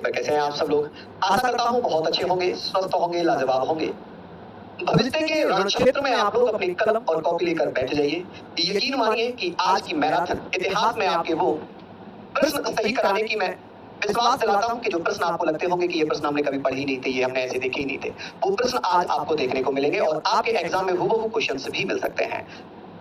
तो कैसे हैं आप सब लोग? आशा करता हूँ बहुत अच्छे होंगे, स्वस्थ होंगे, लाजवाब होंगे। भविष्य के रण क्षेत्र में आप लोग अपनी कलम और कॉपी लेकर बैठ जाइए। यकीन मानिए कि आज की मैराथन इतिहास में आपके वो प्रश्न सही कराने की मैं विश्वास दिलाता हूँ कि जो प्रश्न आपको लगते होंगे कि ये प्रश्न हमने कभी पढ़े ही नहीं थे, ये हमने ऐसे देखे ही नहीं थे, वो प्रश्न आज आपको देखने को मिलेंगे और आपके एग्जाम में हूबहू क्वेश्चंस भी मिल सकते हैं।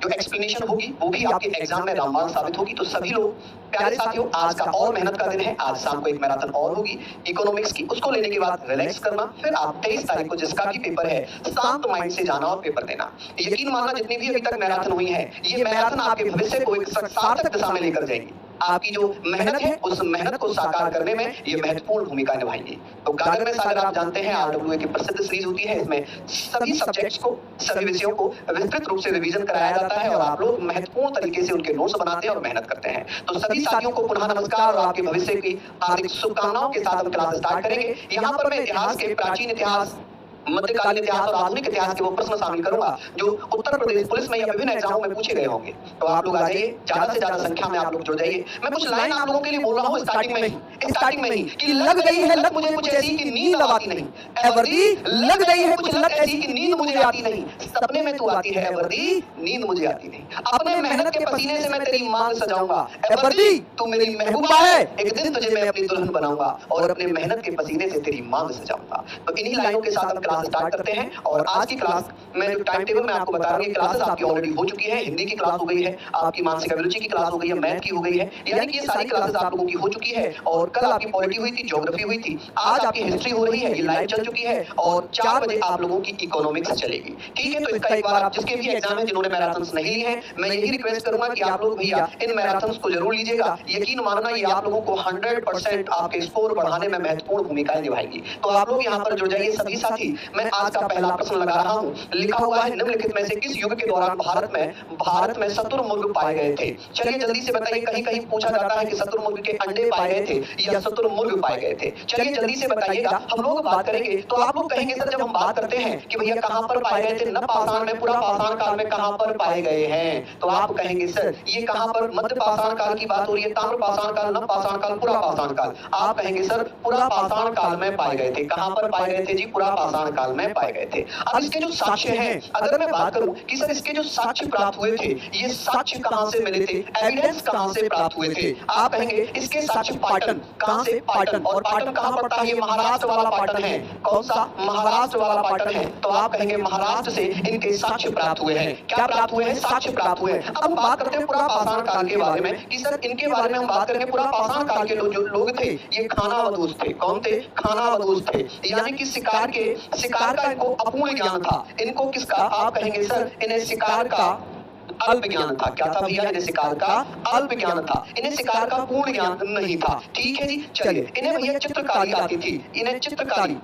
जो एक्सप्लेनेशन होगी वो भी आपके एग्जाम में रामबाण साबित होगी। तो सभी लोग प्यारे साथियों, आज का और मेहनत का दिन है। आज शाम को एक मैराथन और होगी इकोनॉमिक्स की, उसको लेने के बाद रिलैक्स करना, फिर आप 23 तारीख को जिसका भी पेपर है शांत माइंड से जाना और पेपर देना। यकीन मानना, जितनी भी अभी तक मैराथन हुई है, ये मैराथन आपके भविष्य को एक सार्थक दिशा में लेकर जाएगी। आपकी जो मेहनत है उस मेहनत को साकार करने में ये महत्वपूर्ण भूमिका निभाएंगी। तो गागर में सागर आप जानते हैं RWA की प्रसिद्ध सीरीज होती है। इसमें सभी सब्जेक्ट्स को, सभी विषयों को विस्तृत रूप से रिवीजन कराया जाता है और आप लोग महत्वपूर्ण तरीके से उनके नोट्स बनाते हैं और मेहनत करते हैं। तो सभी साथियों को पुनः नमस्कार और आपके भविष्य की हार्दिक शुभकामनाओं के साथ हम क्लास स्टार्ट करेंगे। यहाँ पर मैं इतिहास के प्राचीन इतिहास, मध्यकालीन इतिहास और आधुनिक इतिहास के वो प्रश्न शामिल करूंगा जो उत्तर प्रदेश पुलिस में या विभिन्न एग्जामों में पूछे गए होंगे। तो आप लोग आ जाइए, ज्यादा से ज्यादा संख्या में आप लोग जुड़ जाइए। मैं कुछ लाइन आप लोगों के लिए बोल रहा हूँ स्टार्टिंग में ही कि लग गई है लत मुझे कुछ ऐसी कि नींद अब आती नहीं। ए वर्दी, लग गई है कुछ लत ऐसी कि नींद मुझे आती नहीं। सपने में तू आती है ए वर्दी, नींद मुझे आती नहीं। अपने मेहनत के पसीने से मैं तेरी मांग सजाऊंगा। ए वर्दी, तू मेरी महबूबा है, एक दिन तुझे मैं अपनी दुल्हन बनाऊंगा और अपने मेहनत के पसीने से तेरी मांग सजाऊंगा। तो इन्हीं लाइनों के साथ हम क्लास स्टार्ट करते हैं। और आज की क्लास में जो टाइम टेबल में आपको बता रहा हूं, क्लासेस आपकी ऑलरेडी हो चुकी है। हिंदी की क्लास हो गई है, आपकी मानसिक अभिरुचि की क्लास हो गई है, मैथ की हो गई है, यानी कि ये सारी क्लासेस आप लोगों की हो चुकी है। और कल आपकी पॉलिटी हुई थी, ज्योग्राफी हुई थी, आज आपकी हिस्ट्री हो रही है, ये लाइव चल चुकी है और 4 बजे आप लोगों की इकोनॉमिक्स चलेगी। ठीक है, तो इसका एक बार आप जिसके भी एग्जाम है, जिन्होंने मैराथन्स नहीं लिए हैं, मैं यही रिक्वेस्ट करूंगा कि आप लोग भैया इन मैराथन्स को जरूर लीजिएगा। यकीन मानना, ये आप लोगों को 100% आपके स्कोर बढ़ाने में महत्वपूर्ण भूमिका निभाएगी। तो आप लोग यहाँ पर जुड़ जाइए सभी साथी। मैं आज का पहला प्रश्न लगा रहा हूं, लिखा हुआ है निम्नलिखित में से किस युग के दौरान भारत में शतुरमुर्ग पाए गए थे? चलिए जल्दी से बताइए। कहीं कहीं पूछा जाता है कि शतुरमुर्ग के अंडे पाए गए थे या शतुरमुर्ग पाए गए थे। चलिए जल्दी से बताइएगा। हम लोग बात करेंगे तो आप लोग कहेंगे सर, जब हम बात करते हैं कि भैया कहां पर पाए गए थे, नवपाषाण में, पूरा पाषाण काल में कहां पर पाए गए हैं? तो आप कहेंगे सर ये कहां पर, मध्य पाषाण काल की बात हो रही है, ताम्र पाषाण काल, नवपाषाण काल, पूरा पाषाण काल। आप कहेंगे सर पूरा पाषाण काल में पाए गए थे। कहां पर पाए गए थे जी? पूरा पाषाण काल में पाए गए थे। अब इसके जो साक्ष्य हैं, अगर मैं बात करूं कि सर इसके जो साक्ष्य प्राप्त हुए थे, ये साक्ष्य कहां से मिले थे, एविडेंस कहां से प्राप्त हुए थे? आप कहेंगे इसके साक्ष्य पाटन। कहां से? पाटन। और पाटन कहां पड़ता है? ये महाराष्ट्र वाला पाटन है। कौन सा? महाराष्ट्र वाला पाटन है। तो आप कहेंगे महाराष्ट्र से इनके साक्ष्य प्राप्त हुए हैं। क्या प्राप्त हुए हैं? साक्ष्य प्राप्त हुए हैं। अब हम बात करते हैं पूरा पाषाण काल के बारे में कि सर इनके बारे में हम बात करेंगे। पूरा पाषाण काल के जो लोग थे, ये खानाबदोश थे। कौन थे? खानाबदोश थे, यानी कि शिकार का इनको अपूर्ण ज्ञान था। इनको किसका? आप कहेंगे सर इन्हें शिकार का अल्प ज्ञान था। क्या था भैया? इन्हें शिकार का अल्प ज्ञान था, इन्हें शिकार का पूर्ण ज्ञान नहीं था। ठीक है जी, चलिए। इन्हें भैया चित्रकारी आती थी, इन्हें चित्रकारी,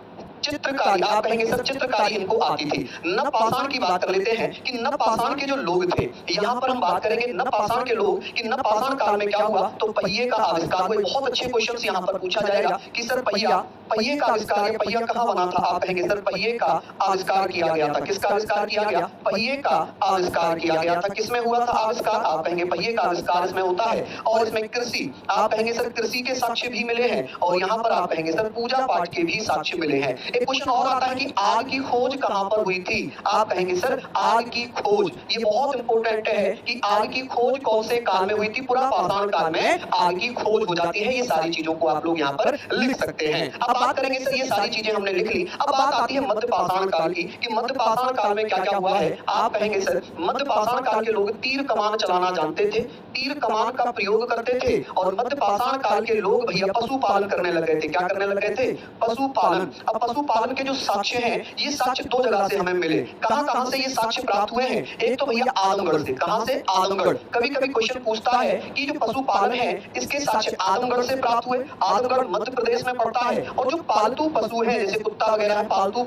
आप कहेंगे सर चित्रकारी इनको आती थी। नवपाषाण की बात कर लेते हैं कि नवपाषाण के जो लोग थे, यहाँ पर हम बात करेंगे नवपाषाण के लोग कि नवपाषाण काल में क्या हुआ। तो पहिए का आविष्कार हुआ। बहुत अच्छे क्वेश्चन यहाँ पर पूछा जाएगा कि सर पहिए का आविष्कार, पहिया कहाँ बना था? आप कहेंगे सर पहिए का आविष्कार किया गया था। किसका आविष्कार किया गया? पहिए का आविष्कार किया गया था। किसमें हुआ था आविष्कार? आप कहेंगे पहिए का आविष्कार इसमें होता है। और इसमें कृषि, आप कहेंगे सर कृषि के साक्ष्य भी मिले हैं। और यहाँ पर आप कहेंगे सर पूजा पाठ के भी साक्ष्य मिले हैं। एक क्वेश्चन और आता है कि आग की खोज कहां पर हुई थी? आप कहेंगे सर आग की खोज, ये बहुत इंपॉर्टेंट है कि आग की खोज कौन से काल में हुई थी? पूरा पाषाण काल में आग की खोज हो जाती है। ये सारी चीजों को आप लोग यहाँ पर लिख सकते हैं। अब बात करेंगे सर, ये सारी चीजें हमने लिख ली। अब बात आती है मध्य पाषाण काल की कि मध्य पाषाण काल में क्या क्या हुआ है। आप कहेंगे सर मध्य पाषाण काल के लोग तीर कमान चलाना जानते थे, तीर कमान का प्रयोग करते थे। और मध्य पाषाण काल के लोग भैया पशुपालन करने लग गए थे। क्या करने लग गए थे? पशुपालन। अब पशुपालन के जो साक्ष्य हैं, ये साक्ष्य 2 जगह से हमें मिले। कहां से ये साक्ष्य प्राप्त हुए हैं? एक तो भैया आदमगढ़ से। कहां से? आदमगढ़। कभी कभी क्वेश्चन पूछता है कि जो पशुपालन है इसके साक्ष्य आदमगढ़ से प्राप्त हुए। आदमगढ़ मध्य प्रदेश में पड़ता है। और जो पालतू पशु हैं जैसे कुत्ता वगैरह है, पालतू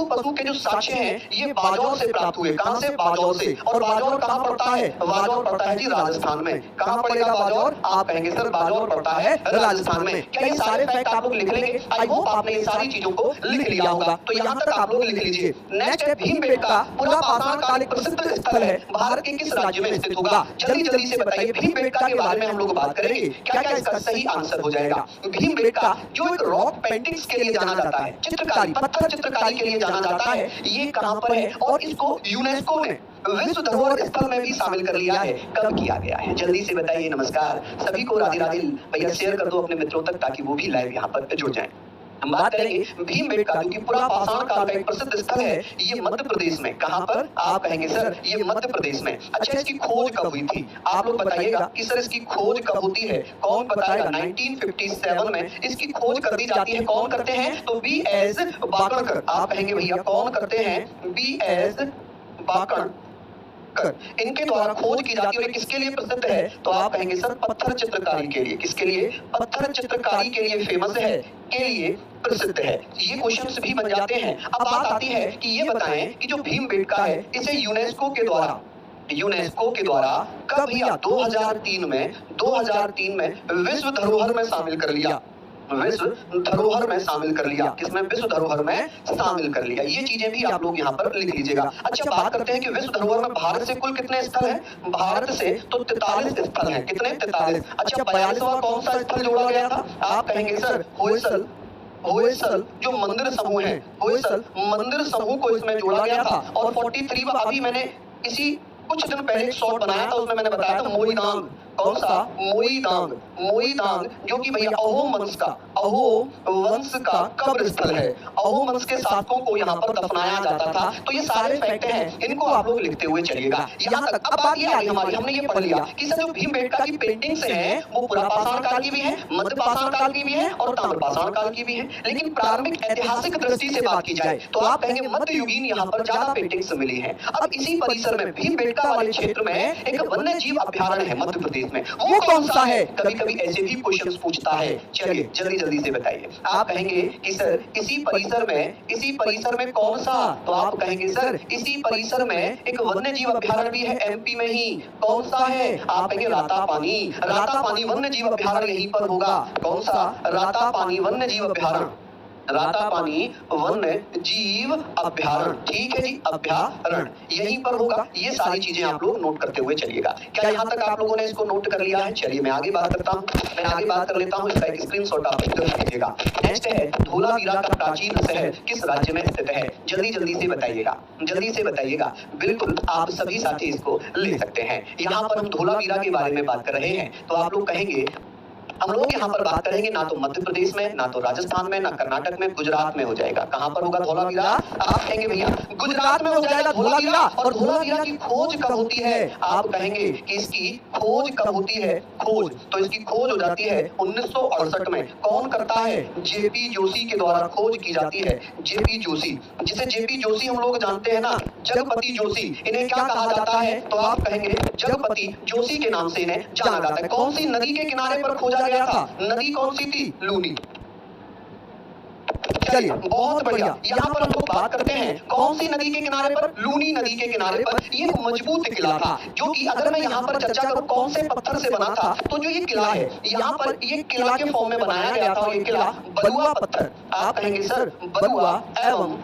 पशु के जो साक्ष्य हैं ये बाजौर से प्राप्त हुए। कहां से? बाजौर से। और बाजौर कहां पड़ता है? बाजौर पड़ता है जी राजस्थान में। कहां पड़ेगा बाजौर? आप कहेंगे सर बाजौर पड़ता है राजस्थान में। क्या ये सारे फैक्ट आप लोग लिख लेंगे? आई होप आपने ये सारी चीजों को लिख लिया होगा। तो यहां तक आप लोग लिख लीजिए। नेक्स्ट है भीमबेटका पुरा पाषाण काल एक प्रसिद्ध स्थल है, भारत के किस राज्य में स्थित होगा? जल्दी जल्दी से बताइए। भीमबेटका के बारे में हम लोग बात करेंगे, क्या क्या इसका सही आंसर हो जाएगा। भीमबेटका जो एक रॉक पेंटिंग्स के लिए जाना जाता है, चित्रकारी, पत्थर चित्रकारी के लिए जाना जाता है, ये कहां पर है? और इसको यूनेस्को ने विश्व धरोहर स्थल में भी शामिल कर लिया है। कब किया गया है? जल्दी से बताइए। नमस्कार सभी को, राधे राधे। भैया शेयर कर दो अपने मित्रों तक ताकि वो भी लाइव यहाँ पर जुड़ जाएं। हम बात करेंगे भीमबेटका जो कि पुरा पाषाण काल का एक प्रसिद्ध स्थल है, ये मध्य प्रदेश में। कहां पर? आप कहेंगे सर ये मध्य प्रदेश में। अच्छा इसकी खोज कब हुई थी? आप लोग बताइएगा कि सर इसकी खोज कब होती है? कौन बताएगा? 1957 में इसकी खोज कर दी जाती है। कौन करते हैं? तो B.S. बाकणकर। आप कहेंगे भैया कौन करते हैं? B.S. बाकणकर। इनके द्वारा खोज की जाती है। और किसके लिए प्रसिद्ध है? तो आप कहेंगे सर पत्थर चित्रकारी के लिए। किसके लिए? पत्थर चित्रकारी के लिए फेमस है, के लिए प्रसिद्ध है। ये क्वेश्चंस भी बन जाते हैं। अब बात आती है कि ये बताएं कि जो भीमबेटका है इसे यूनेस्को के द्वारा कब भैया? 2003 में विश्व धरोहर में शामिल कर लिया। विश्व धरोहर में शामिल कर लिया। किसमें? विश्व धरोहर में शामिल कर लिया। ये चीजें भी आप लोग यहाँ पर लिख लीजिएगा। अच्छा बात करते हैं कि विश्व धरोहर में भारत से कुल कितने स्थल हैं? भारत से तो 43 स्थल हैं। कितने? 43। अच्छा 42वां कौन सा स्थल जोड़ा गया था? आप कहेंगे सर होयसल जो मंदिर समूह है, होयसल मंदिर समूह को इसमें जोड़ा गया था। और 43वां अभी मैंने इसी कुछ दिन पहले एक शॉर्ट बनाया था, उसमें मैंने बताया था मोईदांग। कौन सा? मोईदांग जो कि भैया अहोम वंश का कब्र स्थल है। अहोम वंश के शासकों को यहाँ पर दफनाया जाता था। तो ये सारे फैक्ट हैं, इनको आप लोग लिखते हुए चलिएगा यहाँ तक। अब बात ये आई हमारी, हमने ये पढ़ लिया कि सर जो भीमबेटका की पेंटिंग्स हैं वो पुरा पाषाण काल की भी है, मध्य पाषाण काल की भी है और ताम्र पाषाण काल की भी है। लेकिन प्रारंभिक ऐतिहासिक दृष्टि से बात की जाए तो आप कहेंगे मध्ययुगीन यहाँ पर ज्यादा पेंटिंग्स मिली है। अब इसी परिसर में भीमबेटका वाले क्षेत्र में एक वन्य जीव अभ्यारण्य है मध्य प्रदेश में। वो कौन सा है? कभी कभी ऐसे भी क्वेश्चंस पूछता है। चलिए जल्दी जल्दी से बताइए। आप कहेंगे कि सर इसी परिसर में कौन सा? तो आप कहेंगे सर इसी परिसर में एक वन्य जीव अभ्यारण्य भी है एमपी में ही। कौन सा है? आप कहेंगे रातापानी वन्य जीव अभ्यारण्य यहीं पर होगा। कौन सा? रातापानी वन्य जीव अभ्यारण्य। रातापानी वन्य जीव अभ्यारण्य। ठीक है जी, अभ्यारण्य यहीं पर होगा। ये सारी चीजें आप लोग नोट करते हुए चलिएगा। क्या यहाँ तक आप लोगों ने इसको नोट कर लिया है? चलिए मैं आगे बात करता हूँ। इसका एक स्क्रीनशॉट आप जरूर लीजिएगा। नेक्स्ट है धोलावीरा का प्राचीन शहर किस राज्य में स्थित है? जल्दी जल्दी से बताइएगा। बिल्कुल आप सभी साथी इसको ले सकते हैं। यहाँ पर हम धोलावीरा के बारे में बात कर रहे हैं तो आप लोग कहेंगे हम लोग यहाँ पर बात करेंगे ना तो मध्य प्रदेश में, ना तो राजस्थान में, ना कर्नाटक में, गुजरात में हो जाएगा। कहाँ पर होगा धोलावीरा? आप कहेंगे भैया गुजरात में हो जाएगा धोलावीरा। और धोलावीरा की खोज कब होती है? आप कहेंगे कि इसकी खोज कब होती है? तो इसकी खोज हो जाती है 1968 में। कौन करता है? जेपी जोशी के द्वारा खोज की जाती है। जेपी जोशी, जिसे जेपी जोशी हम लोग जानते हैं ना, जगपति जोशी। इन्हें क्या कहा जाता है? तो आप कहेंगे जगपति जोशी के नाम से इन्हें जाना जाता है। कौन सी नदी के किनारे पर खोजा गया था? नदी कौन सी थी? लूनी। चलिए बहुत बढ़िया। यहाँ पर हम लोग बात करते हैं कौन सी नदी के किनारे पर? लूनी नदी के किनारे पर। ये मजबूत किला था जो कि अगर मैं यहाँ पर चर्चा करूँ कौन से पत्थर से बना था, तो जो ये किला है यहाँ पर ये किला के फॉर्म में बनाया गया था। और ये किला बलुआ पत्थर, आप कहेंगे सर बलुआ एवं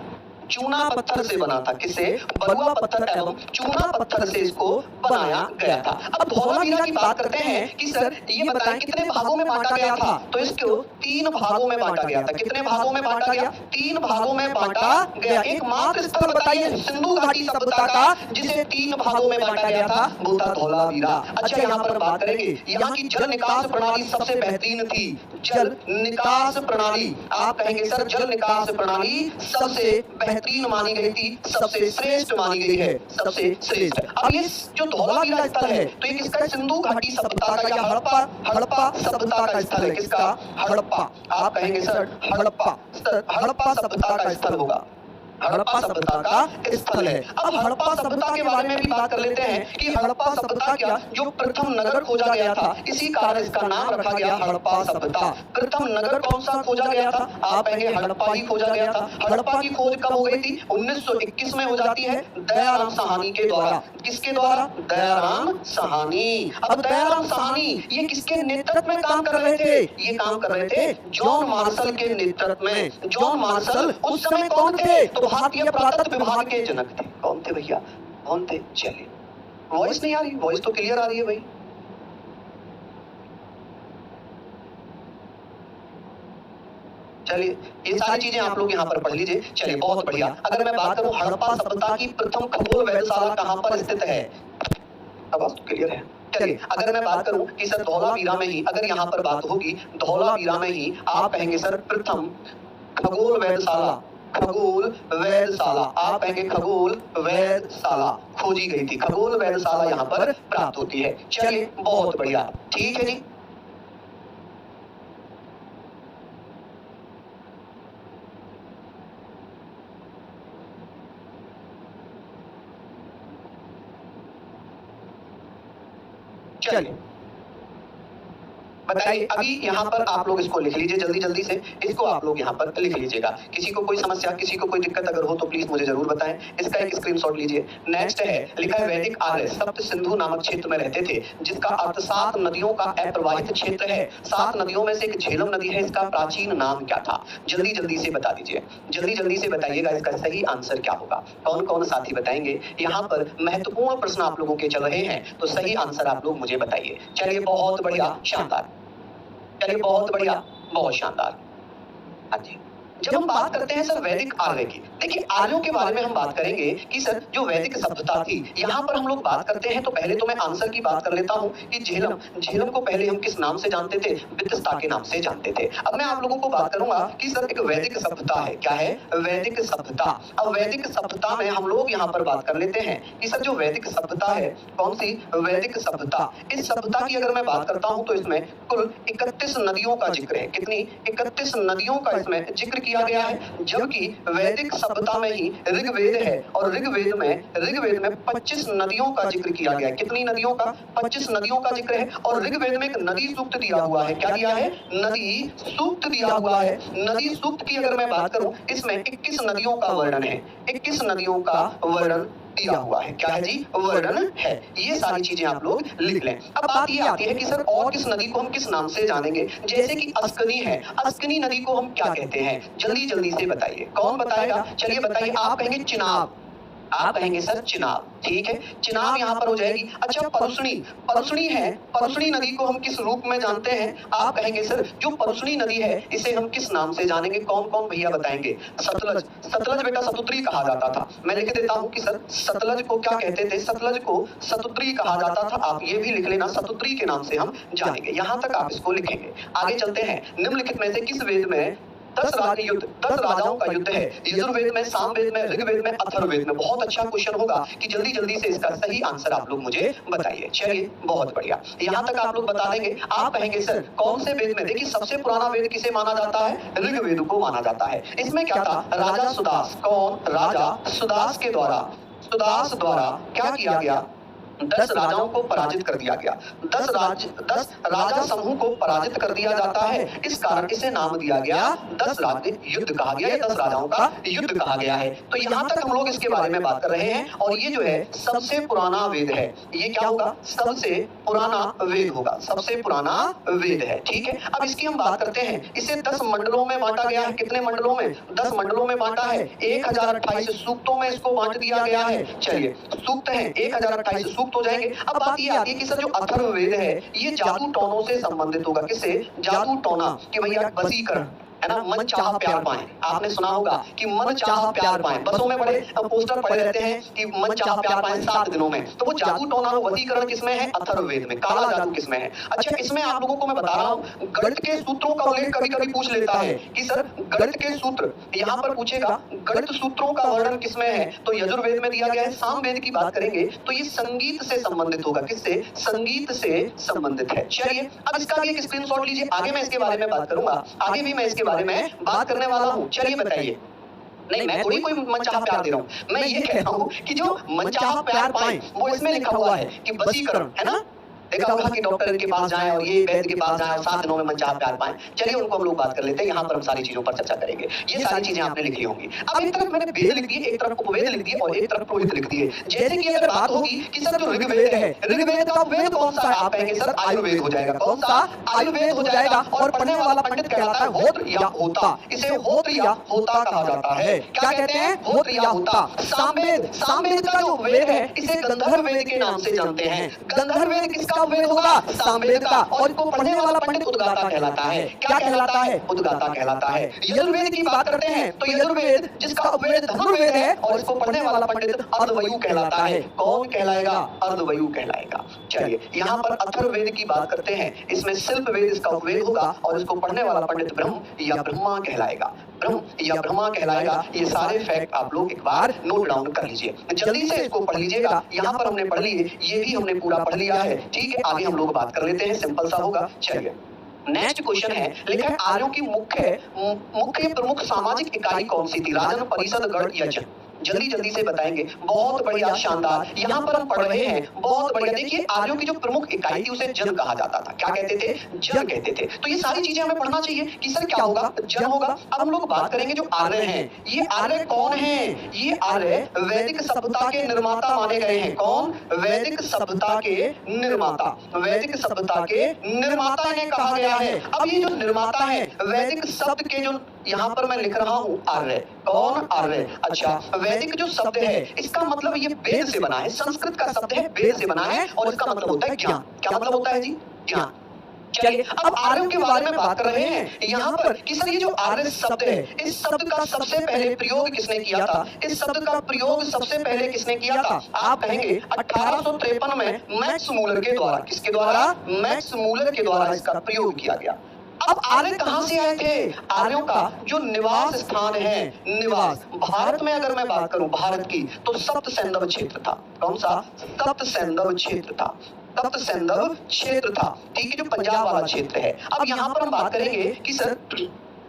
चूना पत्थर से बना था। किससे? बलुआ पत्थर एवं चूना पत्थर से इसको बनाया गया था। अब धौलावीरा की बात करते हैं कि सर ये बताएं कितने भागों में बांटा गया था? तो इसको 3 भागों में बांटा गया था। कितने भागों में बांटा गया? 3 भागों में बांटा गया। एकमात्र स्थल बताइए सिंधु घाटी सभ्यता का जिसे 3 भागों में बांटा गया था, वो था धौलावीरा। अच्छा यहाँ पर बात करेंगे यहाँ की जल निकास प्रणाली सबसे बेहतरीन थी। जल निकास प्रणाली, आप कहेंगे सर जल निकास प्रणाली सबसे बेहतरीन मानी गई थी, सबसे श्रेष्ठ मानी गई है, सबसे श्रेष्ठ। अब ये जो धौलावीरा स्थल है तो ये किसका? सिंधु घाटी सभ्यता का या हड़प्पा सभ्यता का स्थल है। किसका? हड़प्पा। आप कहेंगे सर हड़प्पा सभ्यता का स्थल होगा। हड़प्पा सभ्यता का स्थल है। अब हड़प्पा सभ्यता के बारे में भी बात कर लेते हैं कि हड़प्पा सभ्यता क्या जो प्रथम नगर खोजा गया था, इसी कारण इसका नाम रखा गया हड़प्पा सभ्यता। प्रथम नगर कौन सा खोजा गया था? आप कहेंगे हड़प्पा ही खोजा गया था। हड़प्पा की खोज कब हो गई थी? 1921 में हो जाती है दयाराम साहनी के द्वारा। किसके द्वारा? दयाराम साहनी। अब दयाराम साहनी ये किसके नेतृत्व में काम कर रहे थे? ये काम कर रहे थे जॉन मार्शल के नेतृत्व में। जॉन मार्शल उस समय कौन थे? तो भारतीय पुरातत्व विभाग के जनक थे। कौन थे भैया? कौन थे? चलिए, वॉइस नहीं आ रही? वॉइस तो क्लियर आ रही है भाई। चलिए, ये सारी चीजें आप लोग यहाँ पर पढ़ लीजिए। चलिए, बहुत बढ़िया। अगर मैं बात करूं हड़प्पा सभ्यता की प्रथम खगोल वेधशाला कहाँ पर स्थित है? अब आप क्लियर है? चलिए, अगर मैं बात करूं कि सर धौलावीरा में ही, अगर यहाँ पर बात होगी धौलावीरा में ही, आप कहेंगे सर प्रथम खगोल वेधशाला, खगोल वेधशाला, आप कहेंगे खगोल वेधशाला खोजी गई थी। खगोल वेधशाला यहाँ पर प्राप्त होती है। चलिए, बहुत बढ़िया, ठीक है जी। चलिए, बताइए, अभी यहाँ पर आप लोग इसको लिख लीजिए जल्दी जल्दी से। इसको आप लोग यहाँ पर लिख लीजिएगा। किसी को कोई समस्या, किसी को कोई दिक्कत अगर हो तो प्लीज मुझे जरूर बताएं। इसका एक स्क्रीनशॉट लीजिए। नेक्स्ट है, लिखा है वैदिक आर्य सप्त सिंधु नामक क्षेत्र में रहते थे, जिसका अर्थ 7 नदियों का अप्रवाहित क्षेत्र है। 7 नदियों में से एक झेलम नदी है, इसका प्राचीन नाम क्या था? जल्दी जल्दी से बता दीजिए, जल्दी जल्दी से बताइएगा इसका सही आंसर क्या होगा। कौन कौन साथी बताएंगे? यहाँ पर महत्वपूर्ण प्रश्न आप लोगों के चल रहे हैं, तो सही आंसर आप लोग मुझे बताइए। चलिए, बहुत बढ़िया, शानदार। चलिए, बहुत बढ़िया, बहुत शानदार। हाँ जी, जब हम बात करते हैं सर वैदिक आर्य की, देखिए आर्यों के बारे में हम बात करेंगे कि सर जो वैदिक सभ्यता थी, यहाँ पर हम लोग बात करते हैं तो पहले तो मैं आंसर की बात कर लेता हूँ कि झेलम, झेलम को पहले हम किस नाम से जानते थे? वित्तस्ता के नाम से जानते थे। अब मैं आप लोगों को बात करूंगा कि सर एक वैदिक सभ्यता है। क्या है? वैदिक सभ्यता। अब वैदिक सभ्यता में हम लोग यहाँ पर बात कर लेते हैं कि सर जो वैदिक सभ्यता है, कौन सी? वैदिक सभ्यता। इस सभ्यता की अगर मैं बात करता हूँ तो इसमें कुल 31 नदियों का जिक्र है। कितनी? 31 नदियों का इसमें जिक्र किया गया है। जबकि वैदिक सभ्यता में ही ऋग्वेद है और ऋग्वेद में 25 नदियों का जिक्र किया गया है। कितनी नदियों का? 25 नदियों का जिक्र है। और ऋग्वेद में एक नदी सूक्त दिया हुआ है। क्या दिया है? नदी सूक्त दिया हुआ है। नदी सूक्त की अगर मैं बात करूं, इसमें 21 नदियों का वर्णन है। 21 नदियों का वर्णन दिया हुआ है। क्या है जी? वर्णन है। ये सारी चीजें आप लोग लिख लें। अब बात ये आती है कि सर और किस नदी को हम किस नाम से जानेंगे? जैसे कि अस्कनी है, अस्कनी नदी को हम क्या कहते हैं? जल्दी जल्दी से बताइए, कौन बताएगा? चलिए बताइए। आप कहेंगे चिनाब, आप कहेंगे सर चिनाब, ठीक है, चिनाब यहाँ पर हो जाएगी। अच्छा, परुष्णी, परुष्णी है, परुष्णी नदी को हम किस रूप में जानते हैं? आप कहेंगे सर जो परुष्णी नदी है इसे हम किस नाम से जानेंगे? कौन कौन भैया बताएंगे? सतलज, सतलज बेटा सतुत्री कहा जाता था। मैं लिख देता हूँ कि सर सतलज को क्या कहते थे? सतलज को सतुत्री कहा जाता था। आप ये भी लिख लेना, सतुत्री के नाम से हम जानेंगे। यहाँ तक आप इसको लिखेंगे। आगे चलते हैं। निम्नलिखित में से किस वेद में 10 राज्य युद्ध, 10 राजाओं का युद्ध है? यजुर्वेद में, सामवेद में, ऋग्वेद में, अथर्ववेद में। बहुत अच्छा क्वेश्चन होगा कि जल्दी जल्दी से इसका सही आंसर आप लोग मुझे बताइए। चलिए, बहुत बढ़िया, यहाँ तक आप लोग बता देंगे। आप कहेंगे सर कौन से वेद में? देखिए सबसे पुराना वेद किसे माना जाता है? ऋग्वेद को माना जाता है। इसमें क्या था? राजा सुदास, कौन? राजा सुदास के द्वारा, सुदास द्वारा क्या किया गया? 10 राजाओं को पराजित कर दिया गया। 10 राजा समूह को पराजित कर दिया जाता है। इस कारण इसे नाम दिया गया 10 राज्य युद्ध कहा गया, 10 राजाओं का युद्ध कहा गया है। तो यहाँ तक हम लोग इसके बारे में बात कर रहे हैं। और ये जो है सबसे पुराना वेद है। ये क्या होगा? सबसे पुराना वेद होगा, सबसे पुराना वेद है, ठीक है। अब इसकी हम बात करते हैं। इसे 10 मंडलों में बांटा गया है। कितने मंडलों में? 10 मंडलों में बांटा है। 1028 सूक्तों में इसको बांट दिया गया है। चलिए, सूक्त है 1028 सूक्त हो जाएंगे। अब बात ये आती है कि सर जो अथर्ववेद है ये जादू टोनों से संबंधित होगा। किससे? जादू टोना, कि भैया वशीकरण, है ना, मन चाह प्यार पाए। आपने सुना होगा कि मन चाह प्यार पाए, बसों में बड़े पोस्टर पड़े रहते हैं कि मन चाह प्यार पाए 7 दिनों में। तो वो जादू टोना, वो वशीकरण किसमें है? अथर्ववेद में। काला जादू किसमें है? अच्छा, इसमें आप लोगों को मैं बता रहा हूँ गणित के सूत्रों का उल्लेख कभी कभी पूछ लेता है कि सर गणित के सूत्र, यहाँ पर पूछेगा गणित सूत्रों का वर्णन किसमें है? तो यजुर्वेद में दिया गया है। सामवेद की बात करेंगे तो ये संगीत से संबंधित होगा। किससे? संगीत से संबंधित है। चलिए, अब इसका भी एक स्क्रीनशॉट लीजिए। आगे मैं इसके बारे में बात करूंगा, आगे भी मैं इसके बारे में बात करने वाला हूं। चलिए बताइए, नहीं, मैं थोड़ी कोई मनचाहा प्यार दे रहा हूँ। मैं ये कह रहा हूँ कि जो मनचाहा प्यार पाएँ, वो इसमें लिखा हुआ है कि वशीकरण, है ना? देखा होगा कि डॉक्टर के पास जाएँ और ये वैद्य के पास जाएँ और 7 दिनों में मनचाहा प्यार पाएँ। चलिए उनको हम लोग बात कर लेते हैं, यहाँ पर हम सारी चीज़ों पर चर्चा करेंगे। ये सारी चीज़ें आपने लिखी होंगी। अब एक तरफ मैंने वेद लिख दिए, एक तरफ उपवेद लिख दिए और एक तरफ पुरोहित लिख दिए। जैसे कि अगर बात होगी कि सर जो ऋग्वेद है, ऋग्वेद का वेद कौन-सा है? आप कहेंगे सर आयुर्वेद हो जाएगा। कौन-सा? आयुर्वेद हो जाएगा और पढ़ने वाला पंडित कहलाता है होत्र या होता। इसे होत्र या होता कहा जाता है। क्या कहते हैं? होत्र या होता। सामवेद, सामवेद का जो वेद है, इसे गंधर्व वेद के नाम से जानते हैं। गंधर्व वेद किसका वेद होगा? सामवेद का। और इसको पढ़ने वाला पंडित उद्गाता कहलाता है। क्या कहलाता है? उद्गाता कहलाता है। यजुर्वेद की बात करते हैं तो यजुर्वेद जिसका उपवेद धनुर्वेद है और इसको पढ़ने वाला पंडित अर्धवयु कहलाता है। कौन कहलाएगा? अर्धवयु कहलाएगा। चलिए यहाँ पर अथर्ववेद की बात करते हैं, इसमें शिल्प वेद इसका उपवेद होगा और इसको पढ़ने वाला पंडित ब्रह्म या ब्रह्मा कहलाएगा। ब्रह्म या ब्रह्मा कहलाएगा। ये सारे फैक्ट आप लोग एक बार नोट डाउन कर लीजिए, जल्दी से इसको पढ़ लीजिएगा। यहाँ पर हमने पढ़ लिए, ये भी हमने पूरा पढ़ लिया है। ठीक है, आगे हम लोग बात कर लेते हैं, सिंपल सा होगा। चलिए नेक्स्ट क्वेश्चन है, लिखा है आर्यों की मुख्य प्रमुख सामाजिक इकाई कौन सी थी? राजन, परिषद, गण, यज्ञ। जल्दी जल्दी से बताएंगे। बहुत बढ़िया, शानदार। यहाँ पर हम पढ़ रहे हैं, बहुत बढ़िया। देखिए आर्यों की जो प्रमुख इकाई थी उसे जन कहा जाता था। क्या कहते थे? जन कहते थे। तो ये सारी चीजें हमें पढ़ना चाहिए कि सर क्या होगा? जन होगा। अब हम लोग बात करेंगे जो आर्य हैं, ये आर्य कौन है? ये आर्य वैदिक सभ्यता के निर्माता माने गए हैं। कौन? वैदिक सभ्यता के निर्माता। वैदिक सभ्यता के निर्माता इन्हें कहा गया है। अब ये जो निर्माता है वैदिक शब्द के, जो यहाँ पर मैं लिख रहा हूँ आर्य, कौन? आर्य। अच्छा, वैदिक जो शब्द है इसका मतलब ये वेद से बना है, संस्कृत का शब्द है, वेद से बना है और इसका मतलब होता है ज्ञान। क्या मतलब होता है जी? ज्ञान। चलिए अब आर्यों के बारे में बात कर रहे हैं यहाँ पर कि सर ये जो आर्य शब्द है, इस शब्द का सबसे पहले प्रयोग किसने किया था? इस शब्द का प्रयोग सबसे पहले किसने किया था? आप कहेंगे 1853 में मैक्स मूलर के द्वारा। किसके द्वारा? मैक्स मूलर के द्वारा इसका प्रयोग किया गया। अब आर्य कहां से आए थे? आर्यों का जो निवास स्थान है, निवास भारत में अगर मैं बात करूं भारत की, तो सप्त सैंधव क्षेत्र था। कौन सा? सप्त सैंधव क्षेत्र था। सप्त सैंधव क्षेत्र था। ठीक है, जो पंजाब वाला क्षेत्र है। अब यहाँ पर हम बात करेंगे कि सर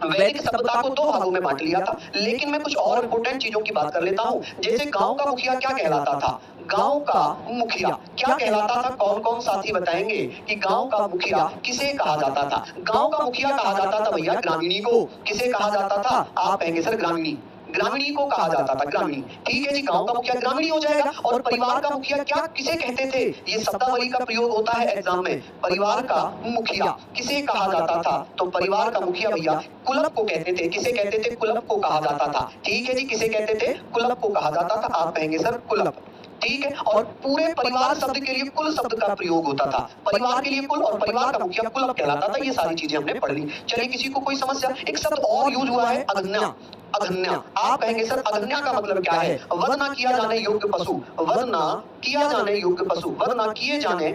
वैदिक सभ्यता को 2 भागों में बांट लिया था, लेकिन मैं कुछ और इंपोर्टेंट चीजों की बात कर लेता हूँ। जैसे गांव का मुखिया क्या कहलाता था? गांव का मुखिया क्या कहलाता था? कौन कौन साथी बताएंगे कि गांव का मुखिया किसे कहा जाता था? गांव का मुखिया कहा जाता था भैया ग्रामीणी को। किसे कहा जाता था? आप कहेंगे सर ग्रामीणी। ग्रामीणी को कहा जाता था, ग्रामीणी। ठीक है जी, गांव का मुखिया ग्रामीणी हो जाएगा। और परिवार का मुखिया क्या किसे कहते थे? ये शब्दावली का प्रयोग होता है एग्जाम में। परिवार का मुखिया किसे कहा जाता था? तो परिवार का मुखिया भैया कुलप को कहते थे। किसे कहते थे? कुलप को कहा जाता था। ठीक है जी, किसे कहते थे? कुलप को कहा जाता था। आप कहेंगे सर कुलप। ठीक है, और पूरे परिवार शब्द के लिए कुल शब्द का प्रयोग होता था। परिवार के लिए कुल और परिवार का मुखिया कुलप कहलाता था। ये सारी चीजें हमने पढ़ ली। चलिए किसी को कोई समस्या? एक शब्द और यूज हुआ है, अगन्या। अगन्या, आप कहेंगे सर अगन्या का मतलब क्या है? वध ना किया जाने योग्य पशु। वध ना किया जाने योग्य पशु, वध ना किए जाने